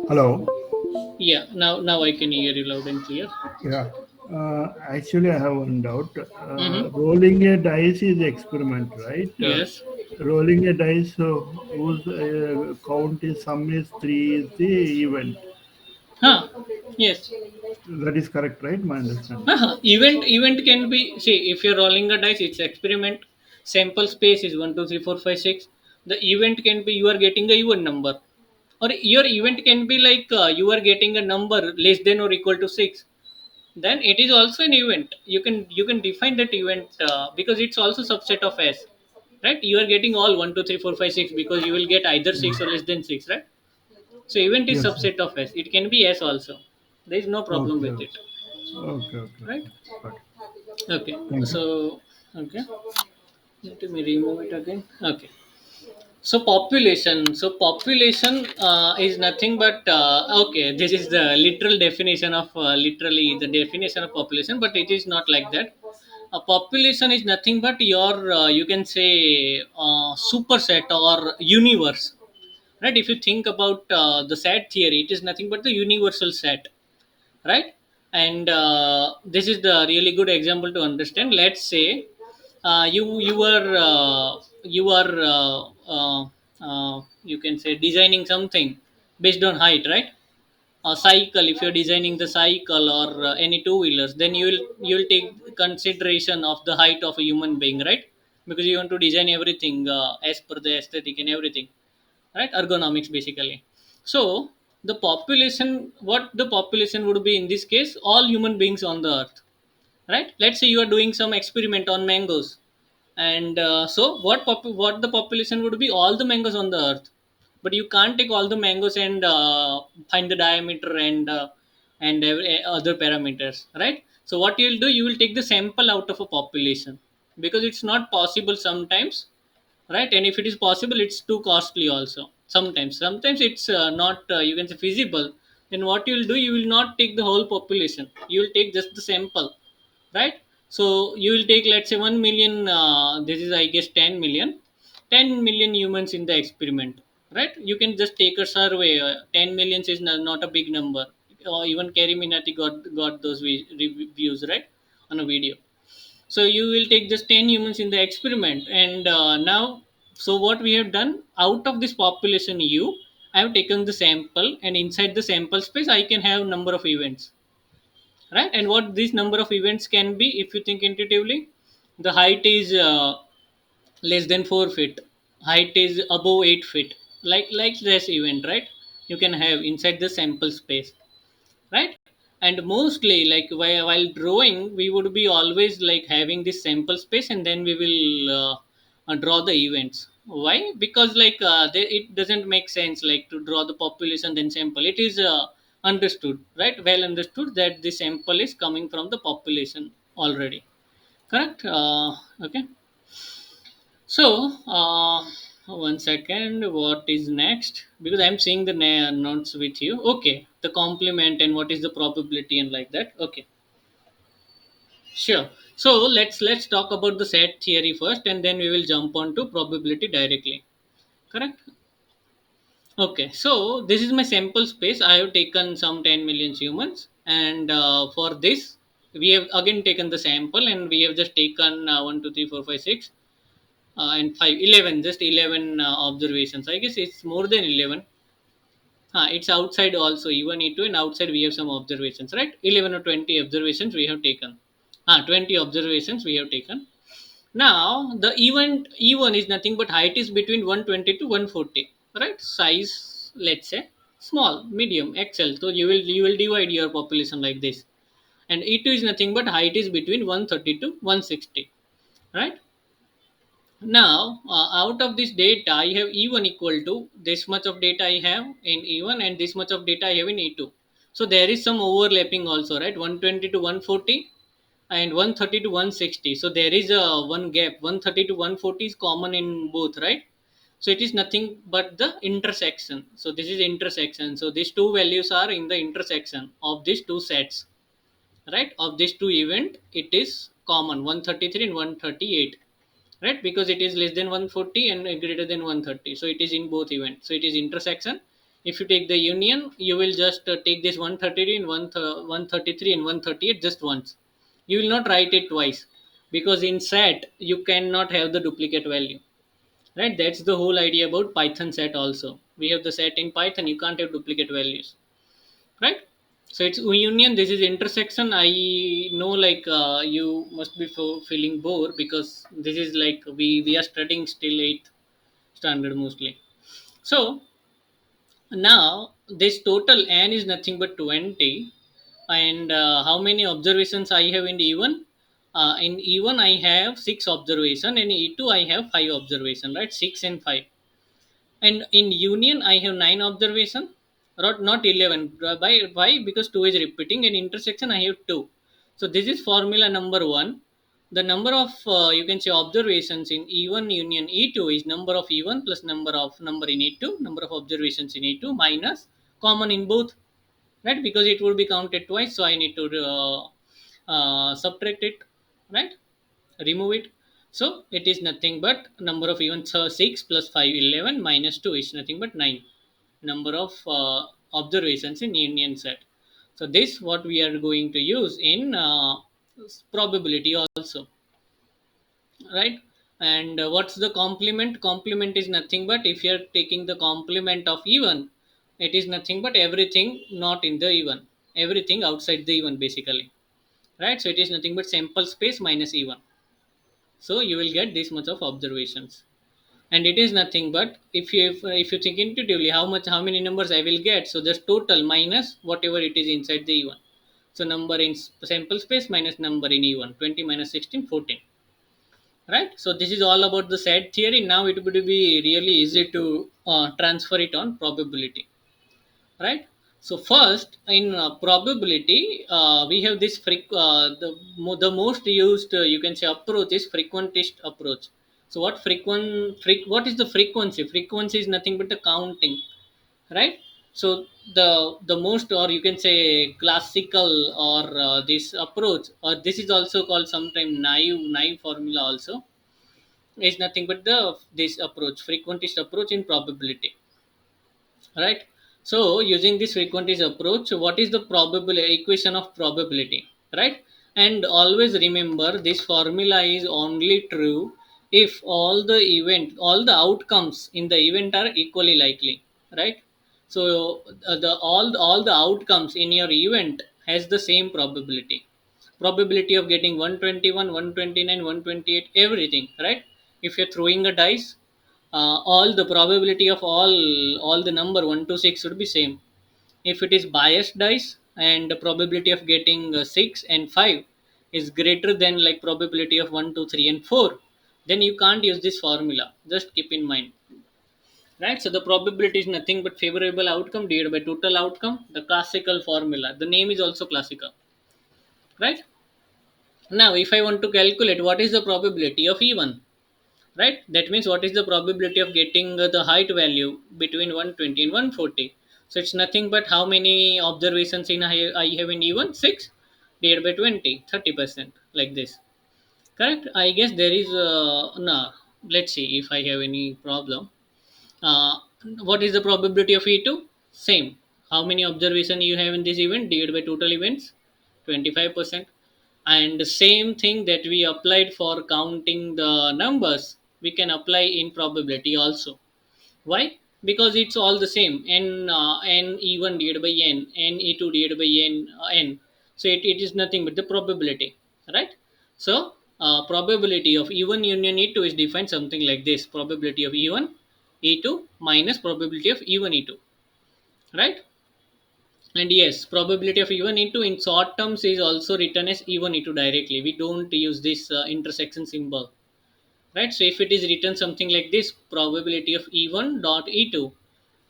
Hello. Yeah, now I can hear you loud and clear. Yeah. Actually, I have one doubt. Mm-hmm. Rolling a dice is experiment, right? Yes. Rolling a dice whose count is sum is 3 is the event. Huh. Yes. That is correct, right? My understanding. Event can be, see, if you're rolling a dice, it's experiment. Sample space is 1 2 3 4 5 6. The event can be you are getting a even number, or your event can be like, you are getting a number less than or equal to 6. Then it is also an event. You can define that event, because it's also subset of S, right? You are getting all 1 2 3 4 5 6 because you will get either 6 or less than 6, right? So event is Yes. subset of S. It can be S also. There is no problem Okay. with it, right? Okay. Got it. Okay. Thank you. So okay. Let me remove it again. Okay. So population. So population is nothing but, okay. This is the literal definition of, literally the definition of population, but it is not like that. A population is nothing but your, you can say, superset or universe, right? If you think about the set theory, it is nothing but the universal set, right? And this is the really good example to understand. Let's say, you are you can say designing something based on height, right? a cycle, if you're designing the cycle or any two wheelers, then you'll take consideration of the height of a human being, right? Because you want to design everything as per the aesthetic and everything, right? Ergonomics basically. So the population, what the population would be in this case, all human beings on the earth, right? Let's say you are doing some experiment on mangoes, and so what the population would be, all the mangoes on the earth. But you can't take all the mangoes and find the diameter and other parameters, right? So what you'll do, you will take the sample out of a population, because it's not possible sometimes, right? And if it is possible, it's too costly also. Sometimes it's not, you can say, feasible. Then what you will do, you will not take the whole population, you will take just the sample, right? So you will take, let's say, 1 million, this is I guess 10 million, 10 million humans in the experiment, right? You can just take a survey. 10 millions is not a big number. Or even Kerry Minati got those reviews, right, on a video. So you will take just 10 humans in the experiment, and now, so what we have done, out of this population u, I have taken the sample, and inside the sample space I can have number of events, right? And what this number of events can be, if you think intuitively, the height is less than 4 feet, height is above 8 feet, like this event, right? You can have inside the sample space, right? And mostly, like, while drawing, we would be always like having this sample space, and then we will draw the events. Why? Because like it doesn't make sense like to draw the population then sample. It is understood, right? Well understood that the sample is coming from the population already, correct? Okay. So, one second, what is next? Because I'm seeing the notes with you. Okay, the complement and what is the probability and like that. Okay, sure. So let's talk about the set theory first, and then we will jump on to probability directly. Correct? Okay, so this is my sample space. I have taken some 10 million humans, and for this, we have again taken the sample, and we have just taken 1, 2, 3, 4, 5, 6 and 5, 11, just 11 observations. I guess it's more than 11. It's outside also, even E2, and outside we have some observations, right? 11 or 20 observations we have taken. 20 observations we have taken. Now the event E1 is nothing but height is between 120 to 140, right? Size, let's say, small, medium, XL. So you will divide your population like this. And E2 is nothing but height is between 130 to 160, right? Now, out of this data, I have E1 equal to this much of data I have in E1 and this much of data I have in E2. So there is some overlapping also, right? 120 to 140 and 130 to 160. So there is a one gap. 130 to 140 is common in both, right? So it is nothing but the intersection. So this is intersection. So these two values are in the intersection of these two sets, right? Of these two event, it is common, 133 and 138, right? Because it is less than 140 and greater than 130, so it is in both events, so it is intersection. If you take the union, you will just take this 133 and 133 and 138 just once. You will not write it twice, because in set you cannot have the duplicate value, right? That's the whole idea about Python set also. We have the set in Python, you can't have duplicate values, right? So it's union, this is intersection. I know, like, you must be feeling bored, because this is like we are studying still 8th standard mostly. So now this total n is nothing but 20. And how many observations I have in E1? In E1 I have 6 observation, and E2 I have 5 observation, right? 6 and 5. And in union I have 9 observation, not 11. Why? Because 2 is repeating, and intersection I have 2. So this is formula number 1. The number of, you can say, observations in E1 union E2 is number of E1 plus number in E2, number of observations in E2 minus common in both, right? Because it will be counted twice, so I need to subtract it, right? Remove it. So it is nothing but number of events, 6 plus 5 11 minus 2 is nothing but 9 number of observations in union set. So this what we are going to use in probability also, right? And what's the complement? Complement is nothing but if you are taking the complement of even, it is nothing but everything not in the even, everything outside the even basically, right? So it is nothing but sample space minus even. So you will get this much of observations, and it is nothing but if you think intuitively how many numbers I will get, so just total minus whatever it is inside the even. So number in sample space minus number in even, 20 minus 16, 14, right? So this is all about the set theory. Now it would be really easy to transfer it on probability, right? So first in probability, we have this the most used you can say approach is frequentist approach. So what is the frequency? Frequency is nothing but the counting, right? So the most, or you can say classical, or this approach, or this is also called sometimes naive formula also, is nothing but the this approach, frequentist approach in probability, right? So using this frequentist approach, what is the probable equation of probability, right? And always remember this formula is only true if all the outcomes in the event are equally likely, right? So the all the outcomes in your event has the same probability, probability of getting 121, 129, 128, everything, right? If you're throwing a dice, all the probability of all the number 1 to 6 should be same. If it is biased dice and the probability of getting 6 and 5 is greater than like probability of 1 2 3 and 4, then you can't use this formula, just keep in mind, right? So the probability is nothing but favorable outcome divided by total outcome, the classical formula, the name is also classical, right? Now if I want to calculate what is the probability of even, right? That means what is the probability of getting the height value between 120 and 140? So it's nothing but how many observations I have in even 6 divided by 20, 30%, like this, correct? I guess there is no, let's see if I have any problem. uh, what is the probability of E2? Same. How many observation you have in this event divided by total events? 25%. And the same thing that we applied for counting the numbers, we can apply in probability also. Why? Because it's all the same. N E1 divided by N E2 divided by N. So it is nothing but the probability, right? So probability of even union E2 is defined something like this: probability of even E2 minus probability of even E2, right? And yes, probability of even E2 in short terms is also written as even E2 directly. We don't use this intersection symbol, right? So if it is written something like this, probability of E1 dot E2,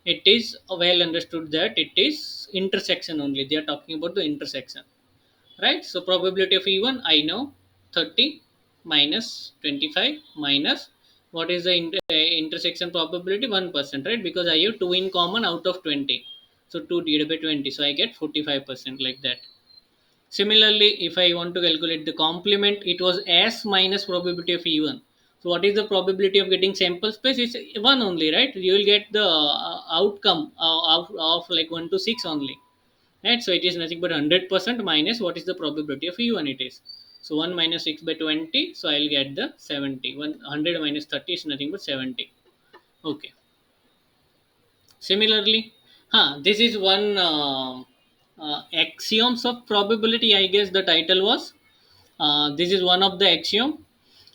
it is well understood that it is intersection only. They are talking about the intersection, right? So probability of E1, I know 30 minus 25 minus what is the intersection probability? 1%, right? Because I have 2 in common out of 20. So 2 divided by 20. So I get 45%, like that. Similarly, if I want to calculate the complement, it was S minus probability of E1. So what is the probability of getting sample space? It's 1 only, right? You will get the outcome of like 1 to 6 only, right? So it is nothing but 100% minus what is the probability of E1 it is. So 1 minus 6 by 20, so I'll get the 70. 100 minus 30 is nothing but 70. Okay. Similarly, this is one axioms of probability. I guess the title was. This is one of the axiom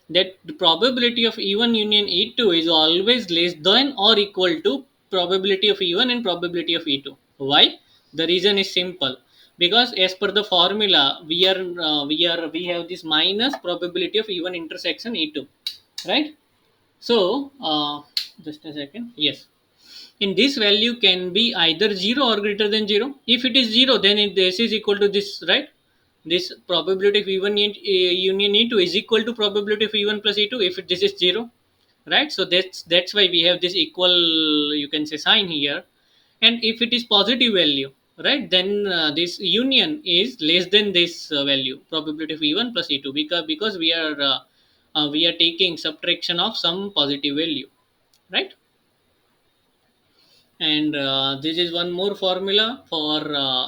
that the probability of even union E2 is always less than or equal to probability of E1 and probability of E2. Why? The reason is simple. Because as per the formula, we have this minus probability of even intersection E2, right? So just a second. Yes, in this value can be either 0 or greater than 0. If it is 0, then this is equal to this, right? This probability of E1 union E2 is equal to probability of E1 plus E2 if this is 0, right? So that's why we have this equal, you can say, sign here. And if it is positive value, right, then this union is less than this value, probability of E1 plus E2, because we are taking subtraction of some positive value, right? And this is one more formula for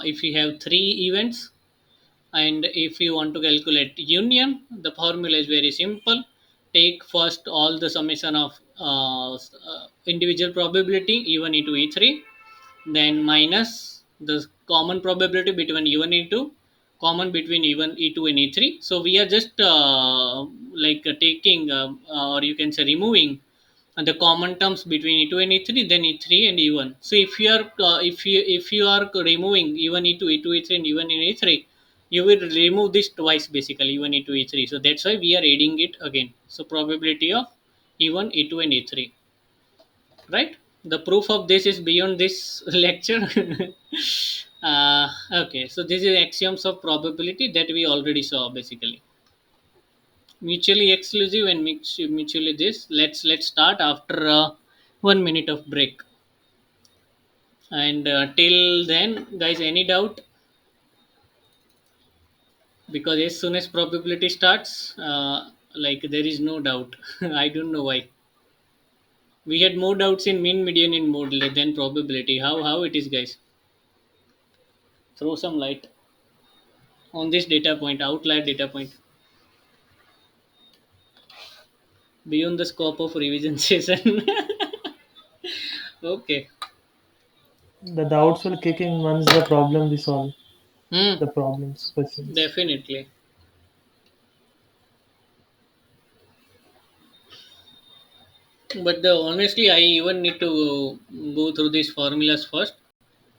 if you have three events, and if you want to calculate union, the formula is very simple. Take first all the summation of individual probability e1 e2 e3, then minus the common probability between e1 e2, common between e1 e2 and e3. So we are just taking or you can say removing the common terms between e2 and e3, then e3 and e1. So if you are removing e1 e2 e2 e3 and e1 and e3, you will remove this twice, basically e1 e2 e3. So that's why we are adding it again. So probability of e1 e2 and e3, right? The proof of this is beyond this lecture. Okay, so this is axioms of probability that we already saw, basically mutually exclusive and mutually this. Let's start after 1 minute of break. And till then, guys, any doubt? Because as soon as probability starts, there is no doubt. I don't know why. We had more doubts in mean, median, and mode than probability. How it is, guys? Throw some light on this data point, outlier data point, beyond the scope of revision session. Okay. The doubts will kick in once the problem we solve. Hmm. The problems, questions. Definitely. But honestly, I even need to go through these formulas first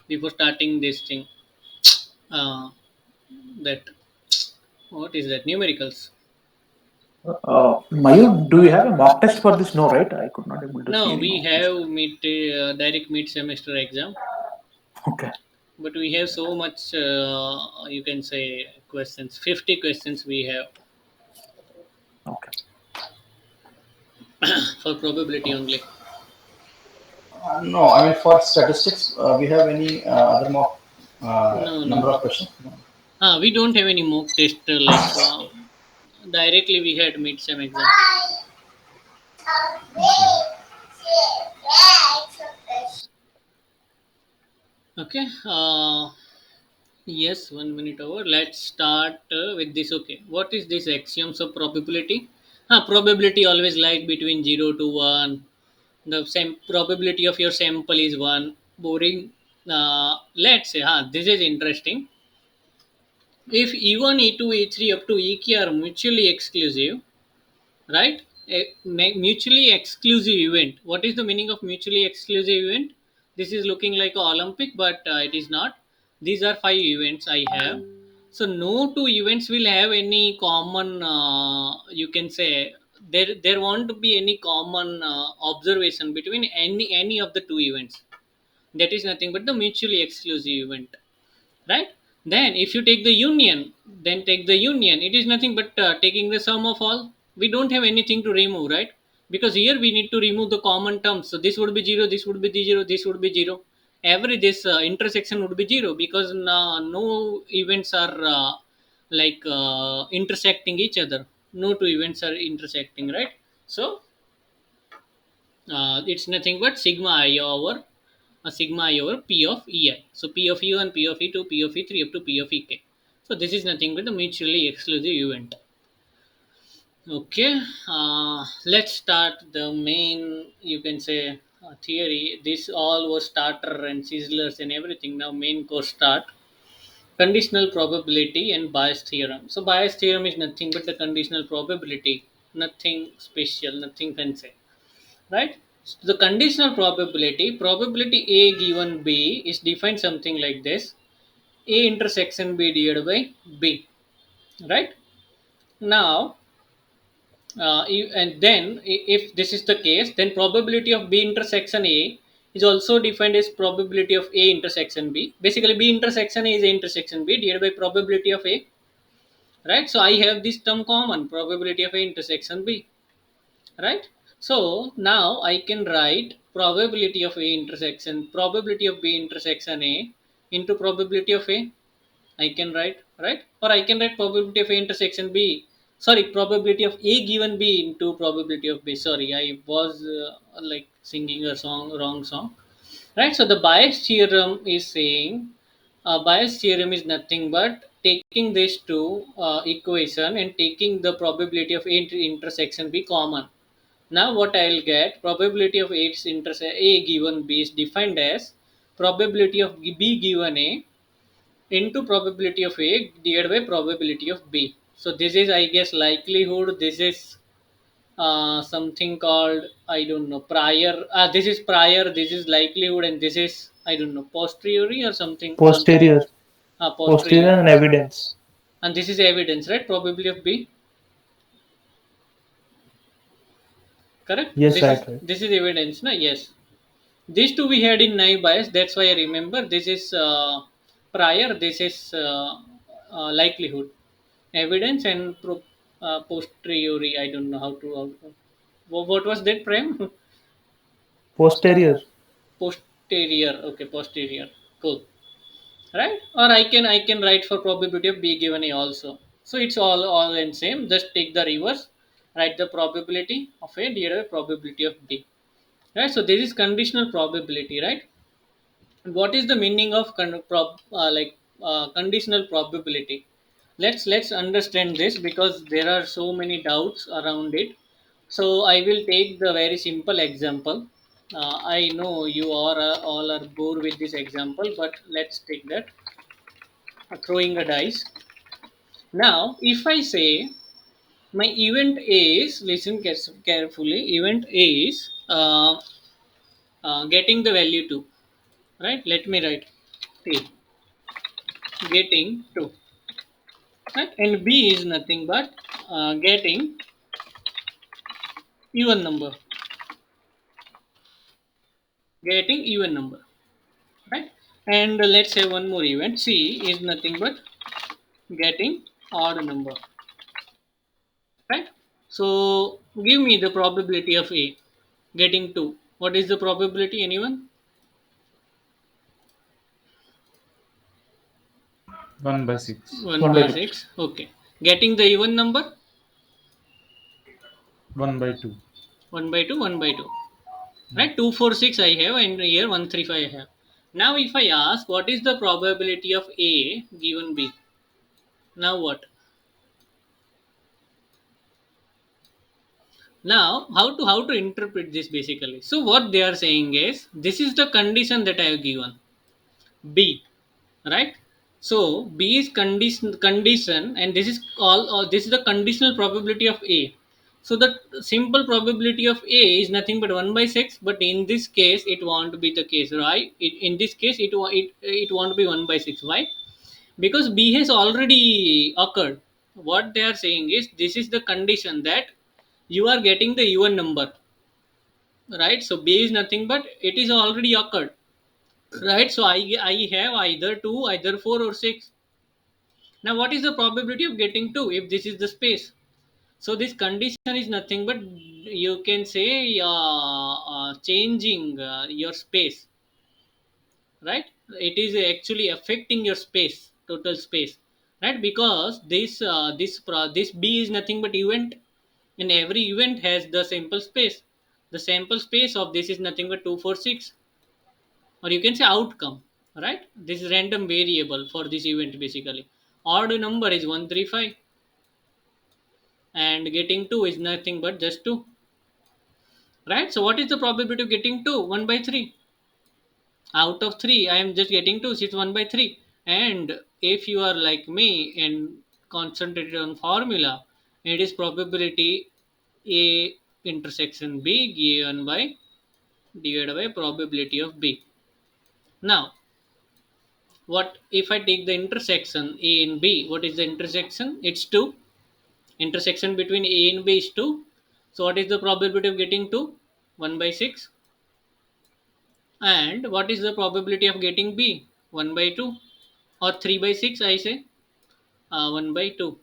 before starting this thing. Uh, that what is that? Numericals. Mayur, do you have a mock test for this? No, right? I could not able to see No, any we mock test. have direct mid semester exam, Okay. but we have so much. You can say questions. 50 questions we have Okay. for probability only. No, I mean for statistics, we have any other mock No, no, number no. of questions? No. We don't have any mock test directly. We had mid sem exam. Okay. Yes, 1 minute over. Let's start with this. Okay, what is this axioms of probability? Probability always lies between 0 to 1. The same probability of your sample is 1. Boring. Let's say, this is interesting. If E1, E2, E3 up to EK are mutually exclusive, right? A mutually exclusive event. What is the meaning of mutually exclusive event? This is looking like a Olympic, but it is not. These are 5 events I have. So no two events will have any common. You can say there won't be any common observation between any of the two events. That is nothing but the mutually exclusive event, right? Then if you take the union, then take the union, it is nothing but taking the sum of all. We don't have anything to remove, right? Because here we need to remove the common terms. So this would be 0, this would be the 0, this would be 0. Every this intersection would be 0, because no events are intersecting each other. No two events are intersecting, right? So it's nothing but sigma I over sigma I over P of EI. So P of E1, P of E2, P of E3 up to P of EK. So this is nothing but the mutually exclusive event. Okay, let's start the main, you can say, theory. This all was starter and sizzlers and everything. Now main course start. Conditional probability and Bayes theorem. So Bayes theorem is nothing but the conditional probability. Nothing special, nothing fancy, right? So the conditional probability A given B is defined something like this: A intersection B divided by B, right? Now, and then if this is the case, then probability of B intersection A is also defined as probability of A intersection B. Basically, B intersection A is A intersection B divided by probability of A, right? So I have this term common, probability of A intersection B, right? So now I can write probability of B intersection A into probability of A. I can write, right? Or I can write probability of A intersection B. Sorry, probability of A given B into probability of B. Sorry, I was singing a wrong song, right? So the Bayes theorem is saying, Bayes theorem is nothing but taking these two equation and taking the probability of A intersection B common. Now what I'll get, probability of A given B is defined as probability of B given A into probability of A divided by probability of B. So this is, I guess, likelihood. This is something called, I don't know, prior. This is prior. This is likelihood, and this is, I don't know, posteriori or something. Posterior. Posterior, Posterior and evidence. and this is evidence, right? Probability of B, correct? Yes, This is right, right. this is evidence, na? Yes. These two we had in naive bias. That's why I remember. This is prior. This is likelihood, evidence, and posteriori. I don't know how to. What was that, Prem? Posterior. Posterior. Okay, posterior. Cool. Right? Or I can write for probability of B given A also. So it's all in same. Just take the reverse. Write the probability of A divided by probability of B. Right? So this is conditional probability, right? And what is the meaning of conditional probability? Let's understand this, because there are so many doubts around it. So I will take the very simple example. I know you are all are bored with this example, but let's take that. Throwing a dice. Now, if I say my event is, listen carefully, event is getting the value 2, right? Let me write A, getting 2, right? And B is nothing but getting even number, getting even number, right? And let's say one more event, C is nothing but getting odd number, right? So give me the probability of A getting 2. What is the probability, anyone? 1/6. 1 1 by by 2. 6. Okay. Getting the even number? 1/2. 1 by 2, 1 by 2. Right? 2, 4, 6 I have, and here 1, 3, 5 I have. Now, if I ask what is the probability of A given B? Now what? Now, how to interpret this basically? So, what they are saying is this is the condition that I have given. B, right? So B is condition, and this is all, this is the conditional probability of A. So the simple probability of A is nothing but 1 by 6, but in this case it won't be the case, right? In this case it won't be 1 by 6. Why? Because B has already occurred. What they are saying is this is the condition that you are getting the even number, right? So B is nothing but it is already occurred, right? So I have either 2, either 4, or 6. Now what is the probability of getting 2 if this is the space? So this condition is nothing but, you can say, changing your space, right? It is actually affecting your space, total space, right? Because this B is nothing but event, and every event has the sample space. The sample space of this is nothing but 2, 4, 6, or you can say outcome, right? This is random variable for this event basically. Odd number is 1, 3, 5, and getting 2 is nothing but just 2, right? So what is the probability of getting 2? 1 by 3. Out of 3 I am just getting 2, so it's 1 by 3. And if you are like me and concentrated on formula, it is probability A intersection B given by divided by probability of B. Now what if I take the intersection A and B? What is the intersection? It's 2. Intersection between A and B is 2. So what is the probability of getting 2? 1 by 6. And what is the probability of getting B? 1 by 2, or 3 by 6 I say. 1 by 2,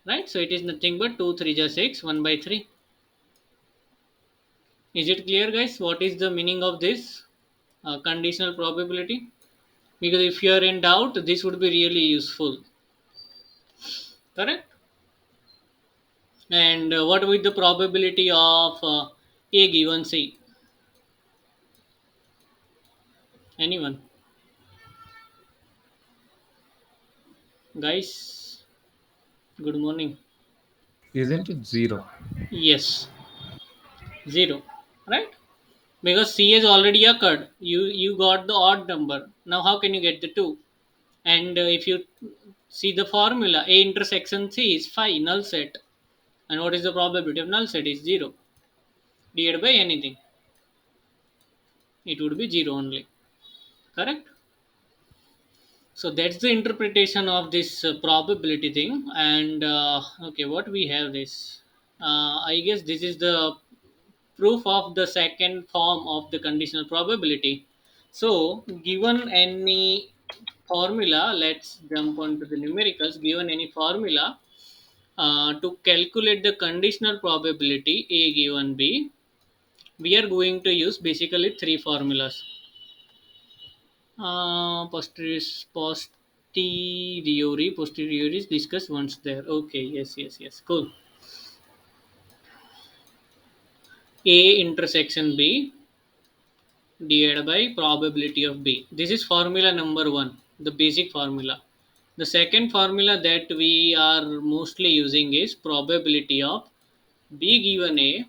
right? So it is nothing but 2 3 just 6, 1 by 3. Is it clear, guys? What is the meaning of this conditional probability? Because if you are in doubt, this would be really useful, correct? And what with the probability of A given C? Anyone? Guys, good morning. Isn't it 0? Yes, 0, right? because C has already occurred. You got the odd number. Now how can you get the 2? And if you see the formula, A intersection C is phi, null set. And what is the probability of null set is 0. Divided by anything. It would be 0 only. Correct? So that's the interpretation of this probability thing. And okay, what we have this. I guess this is the proof of the second form of the conditional probability. So, given any formula, let's jump on to the numericals. Given any formula to calculate the conditional probability A given B, we are going to use basically three formulas. Posteriori is discussed once there. Okay, yes, cool. A intersection B divided by probability of B. This is formula number one, the basic formula. The second formula that we are mostly using is probability of B given A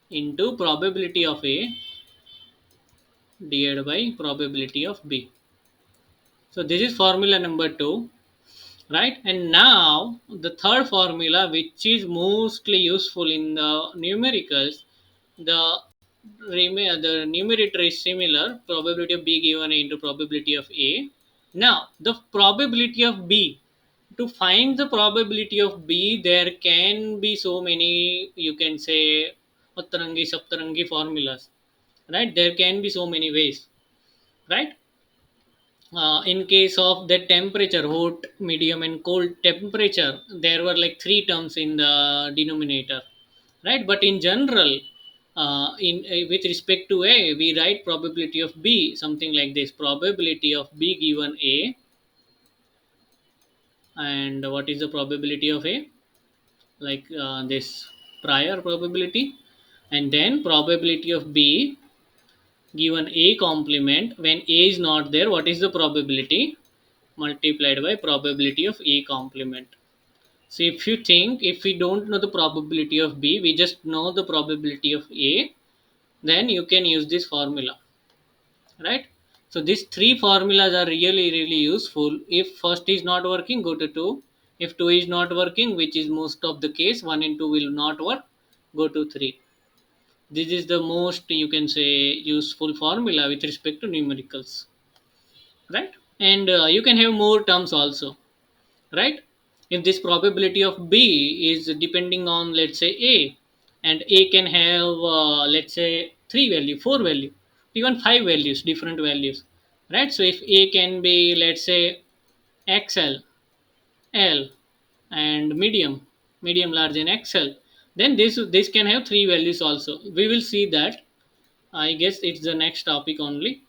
into probability of A divided by probability of B. So this is formula number two, right? And now the third formula, which is mostly useful in the numericals, the the numerator is similar, probability of B given A into probability of A. Now the probability of B, to find the probability of B, there can be so many, you can say, Uttarangi Saptarangi formulas, right? There can be so many ways, right? In case of the temperature, hot, medium, and cold temperature, there were like three terms in the denominator, right? But in general, in with respect to A, we write probability of B something like this: probability of B given A, and what is the probability of A? Like this prior probability, and then probability of B given A complement. When A is not there, what is the probability? Multiplied by probability of A complement. So if you think, if we don't know the probability of B, we just know the probability of A, then you can use this formula, right? So these three formulas are really useful. If first is not working, go to two. If two is not working, which is most of the case, one and two will not work, go to three. This is the most, you can say, useful formula with respect to numericals, right? And you can have more terms also, right? If this probability of B is depending on, let's say, A, and A can have let's say 3 value, 4 value, even 5 values, different values, right? So if A can be, let's say, XL, L, and medium, large, and XL, then this can have 3 values also. We will see that. I guess it's the next topic only,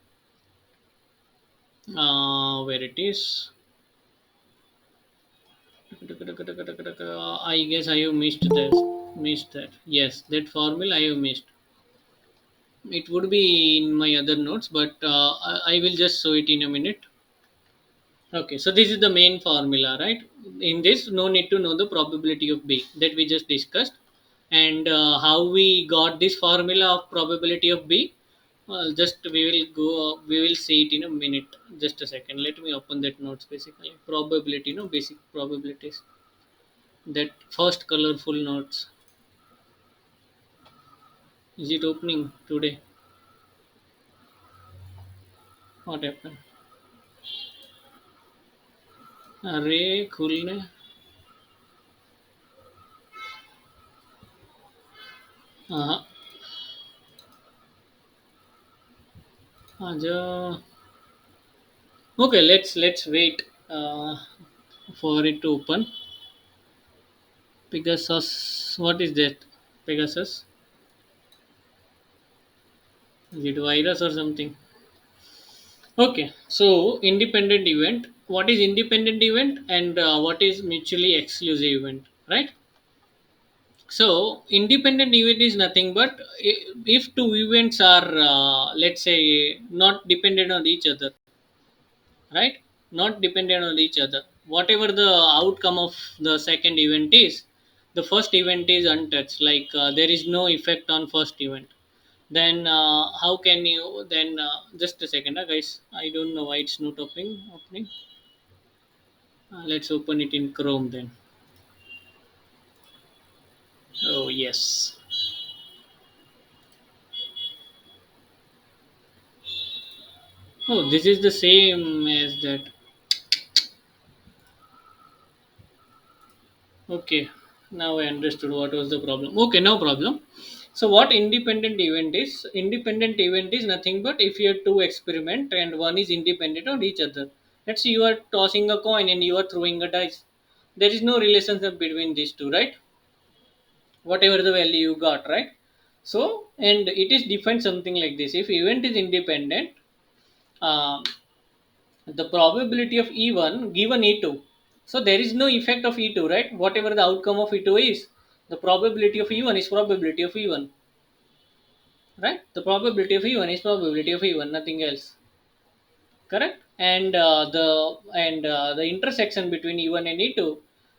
where it is. I guess I have missed this. Missed that. Yes, that formula I have missed. It would be in my other notes, but I will just show it in a minute. Okay, so this is the main formula, right? In this, no need to know the probability of B that we just discussed, and how we got this formula of probability of B. Well, just we will go. We will see it in a minute. Just a second. Let me open that notes. Basically, probability, no, basic probabilities. That first colorful notes. Is it opening today? What happened? अरे खुलने हाँ आजा. Okay, let's wait for it to open. Pegasus, what is that? Pegasus, is it virus or something? Okay, so independent event. What is independent event, and what is mutually exclusive event, right? So independent event is nothing but if two events are, let's say, not dependent on each other, right? Not dependent on each other. Whatever the outcome of the second event is, the first event is untouched. Like there is no effect on first event. Then how can you then just a second, guys. I don't know why it's not opening. Let's open it in Chrome then. Oh yes. Oh, this is the same as that. Okay, now I understood what was the problem. Okay, no problem. So what independent event is? Independent event is nothing but if you have two experiment and one is independent of each other. Let's say you are tossing a coin and you are throwing a dice. There is no relationship between these two, right? Whatever the value you got, right? So and it is defined something like this. If event is independent, um, the probability of E1 given E2. So there is no effect of E2, right? Whatever the outcome of E2 is, the probability of E1 is probability of E1, right? The probability of E1 is probability of E1, nothing else, correct? And the intersection between E1 and E2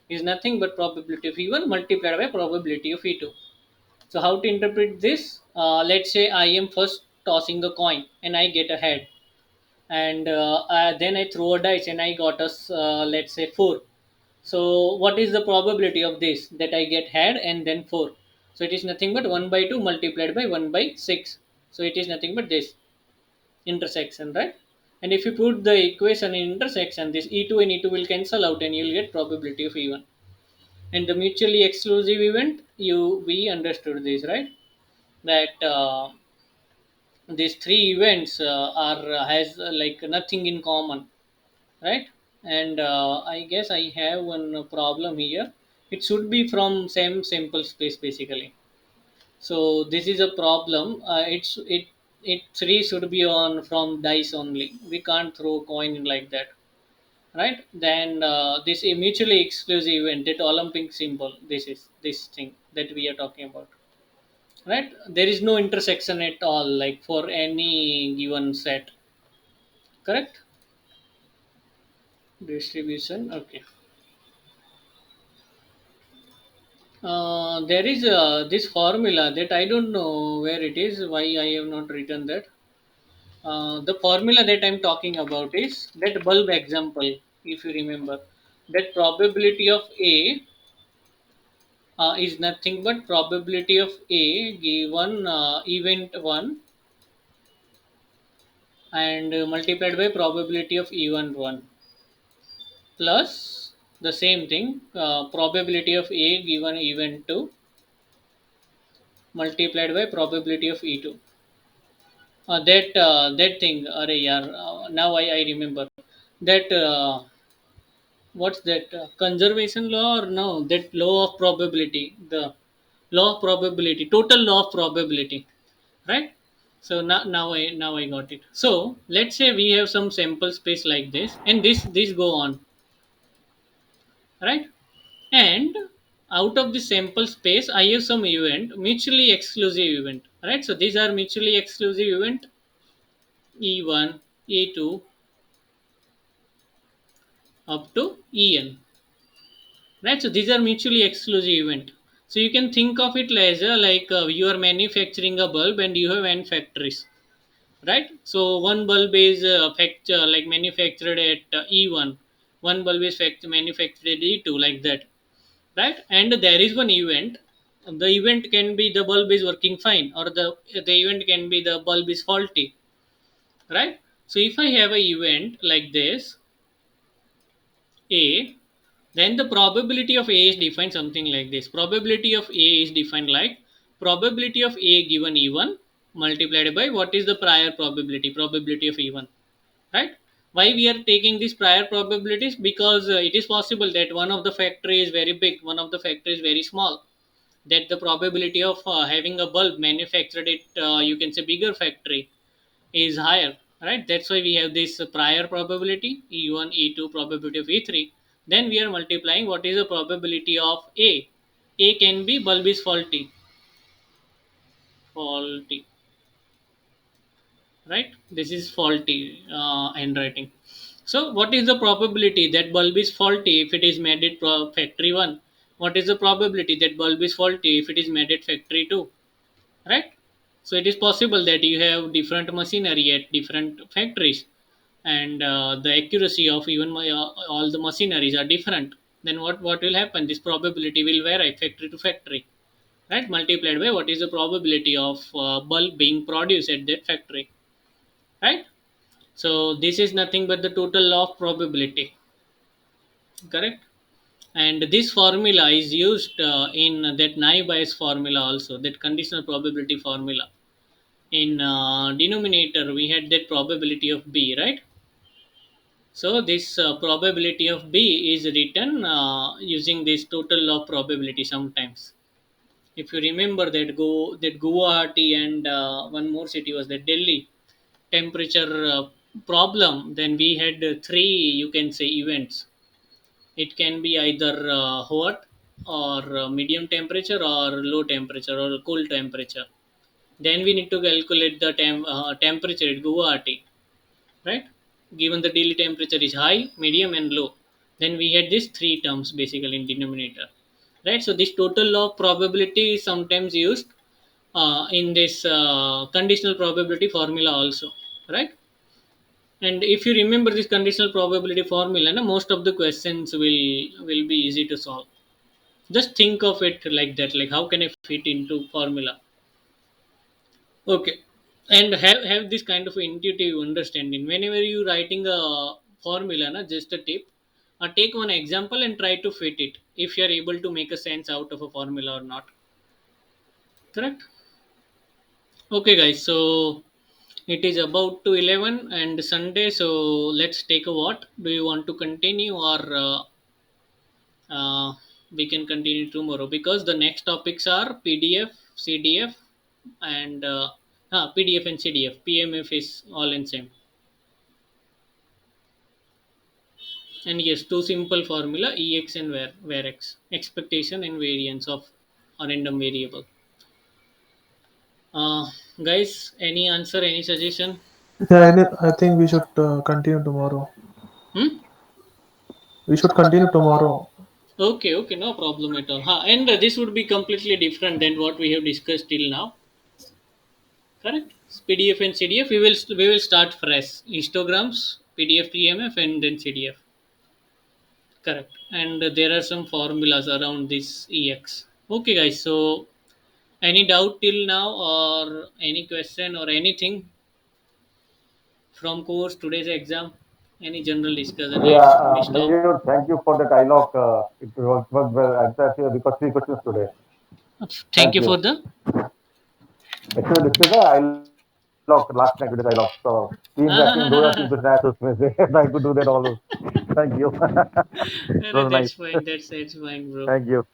is nothing but probability of E1 multiplied by probability of E2. So how to interpret this? Let's say I am first tossing a coin and I get a head, and then I throw a dice and I got us let's say 4. So what is the probability of this, that I get head and then 4? So it is nothing but 1 by 2 multiplied by 1 by 6. So it is nothing but this intersection, right? And if you put the equation in intersection, this E2 and E2 will cancel out and you'll get probability of E1. And the mutually exclusive event, we understood this, right? That these three events are has like nothing in common, right? And I guess I have one problem here. It should be from same sample space basically. So this is a problem. It three should be on from dice only. We can't throw coin in like that, right? Then this a mutually exclusive event, that Olympic symbol. This is this thing that we are talking about, right? There is no intersection at all, like for any given set, correct? Distribution, okay. There is this formula that I don't know where it is, why I have not written that. The formula that I'm talking about is that bulb example, if you remember. That probability of A is nothing but probability of A given event 1 and multiplied by probability of event 1 plus the same thing, probability of A given event 2 multiplied by probability of E2. That thing, array yaar, now I remember that what's that conservation law or no, that law of probability, the law of probability, total law of probability, right? So now I got it. So let's say we have some sample space like this, and this go on, right? And out of the sample space I have some event, mutually exclusive event, right? So these are mutually exclusive event, E1, E2 up to En, right? So these are mutually exclusive event. So you can think of it as like you are manufacturing a bulb and you have n factories, right? So one bulb is like manufactured at E1, one bulb is manufactured at E2, like that, right? And there is one event. The event can be the bulb is working fine, or the event can be the bulb is faulty, right? So if I have a event like this A, then the probability of A is defined something like this. Probability of A is defined like probability of A given E1 multiplied by what is the prior probability, probability of E1, right? Why we are taking these prior probabilities? Because it is possible that one of the factory is very big, one of the factory is very small, that the probability of having a bulb manufactured at you can say bigger factory is higher, right? That's why we have this prior probability E1, E2, probability of E3. Then we are multiplying what is the probability of A. A can be bulb is faulty, right? This is faulty handwriting. So what is the probability that bulb is faulty if it is made at factory 1? What is the probability that bulb is faulty if it is made at factory 2, right? So it is possible that you have different machinery at different factories, and the accuracy of even all the machineries are different. Then what will happen? This probability will vary factory to factory, right? Multiplied by what is the probability of bulb being produced at that factory, right? So this is nothing but the total law of probability, correct? And this formula is used in that Nye-Bayes formula also, that conditional probability formula. In denominator we had that probability of b, right? So this probability of b is written using this total law of probability sometimes. If you remember that Guwahati and one more city was that Delhi temperature problem, then we had three, you can say, events. It can be either hot or medium temperature or low temperature or cool temperature. Then we need to calculate the temperature at Guwahati, right? Given the daily temperature is high, medium, and low, then we had these three terms basically in denominator, right? So this total law of probability is sometimes used in this conditional probability formula also, right? And if you remember this conditional probability formula, na, most of the questions will be easy to solve. Just think of it like that, like how can I fit into formula? Okay. And have this kind of intuitive understanding whenever you writing a formula, na, just a tip, take one example and try to fit it if you are able to make a sense out of a formula or not, correct? Okay guys, so it is about to 11 and Sunday, so let's take a what, do you want to continue, or uh, we can continue tomorrow, because the next topics are PDF, CDF, and PDF and CDF. PMF is all in same. And yes, two simple formula, EX and where X, expectation and variance of a random variable. Guys, any answer, any suggestion? Yeah, I think we should continue tomorrow. Hmm? We should continue tomorrow. Okay, okay, no problem at all. And this would be completely different than what we have discussed till now. Correct. PDF and CDF. We will start fresh. Histograms, PDF, TMF, and then CDF. Correct. And there are some formulas around this EX. Okay, guys. So, any doubt till now, or any question or anything from course today's exam? Any general discussion I Yeah, missed off? Mayur, thank you for the dialogue. It was well answered because three questions today. Thank Thank you for you. the. Actually, this is a dialogue last night with the dialogue. So teams acting, those are teams with natural trying to do that all. Those. Thank you. It was nice. That's fine. That's fine, bro. Thank you.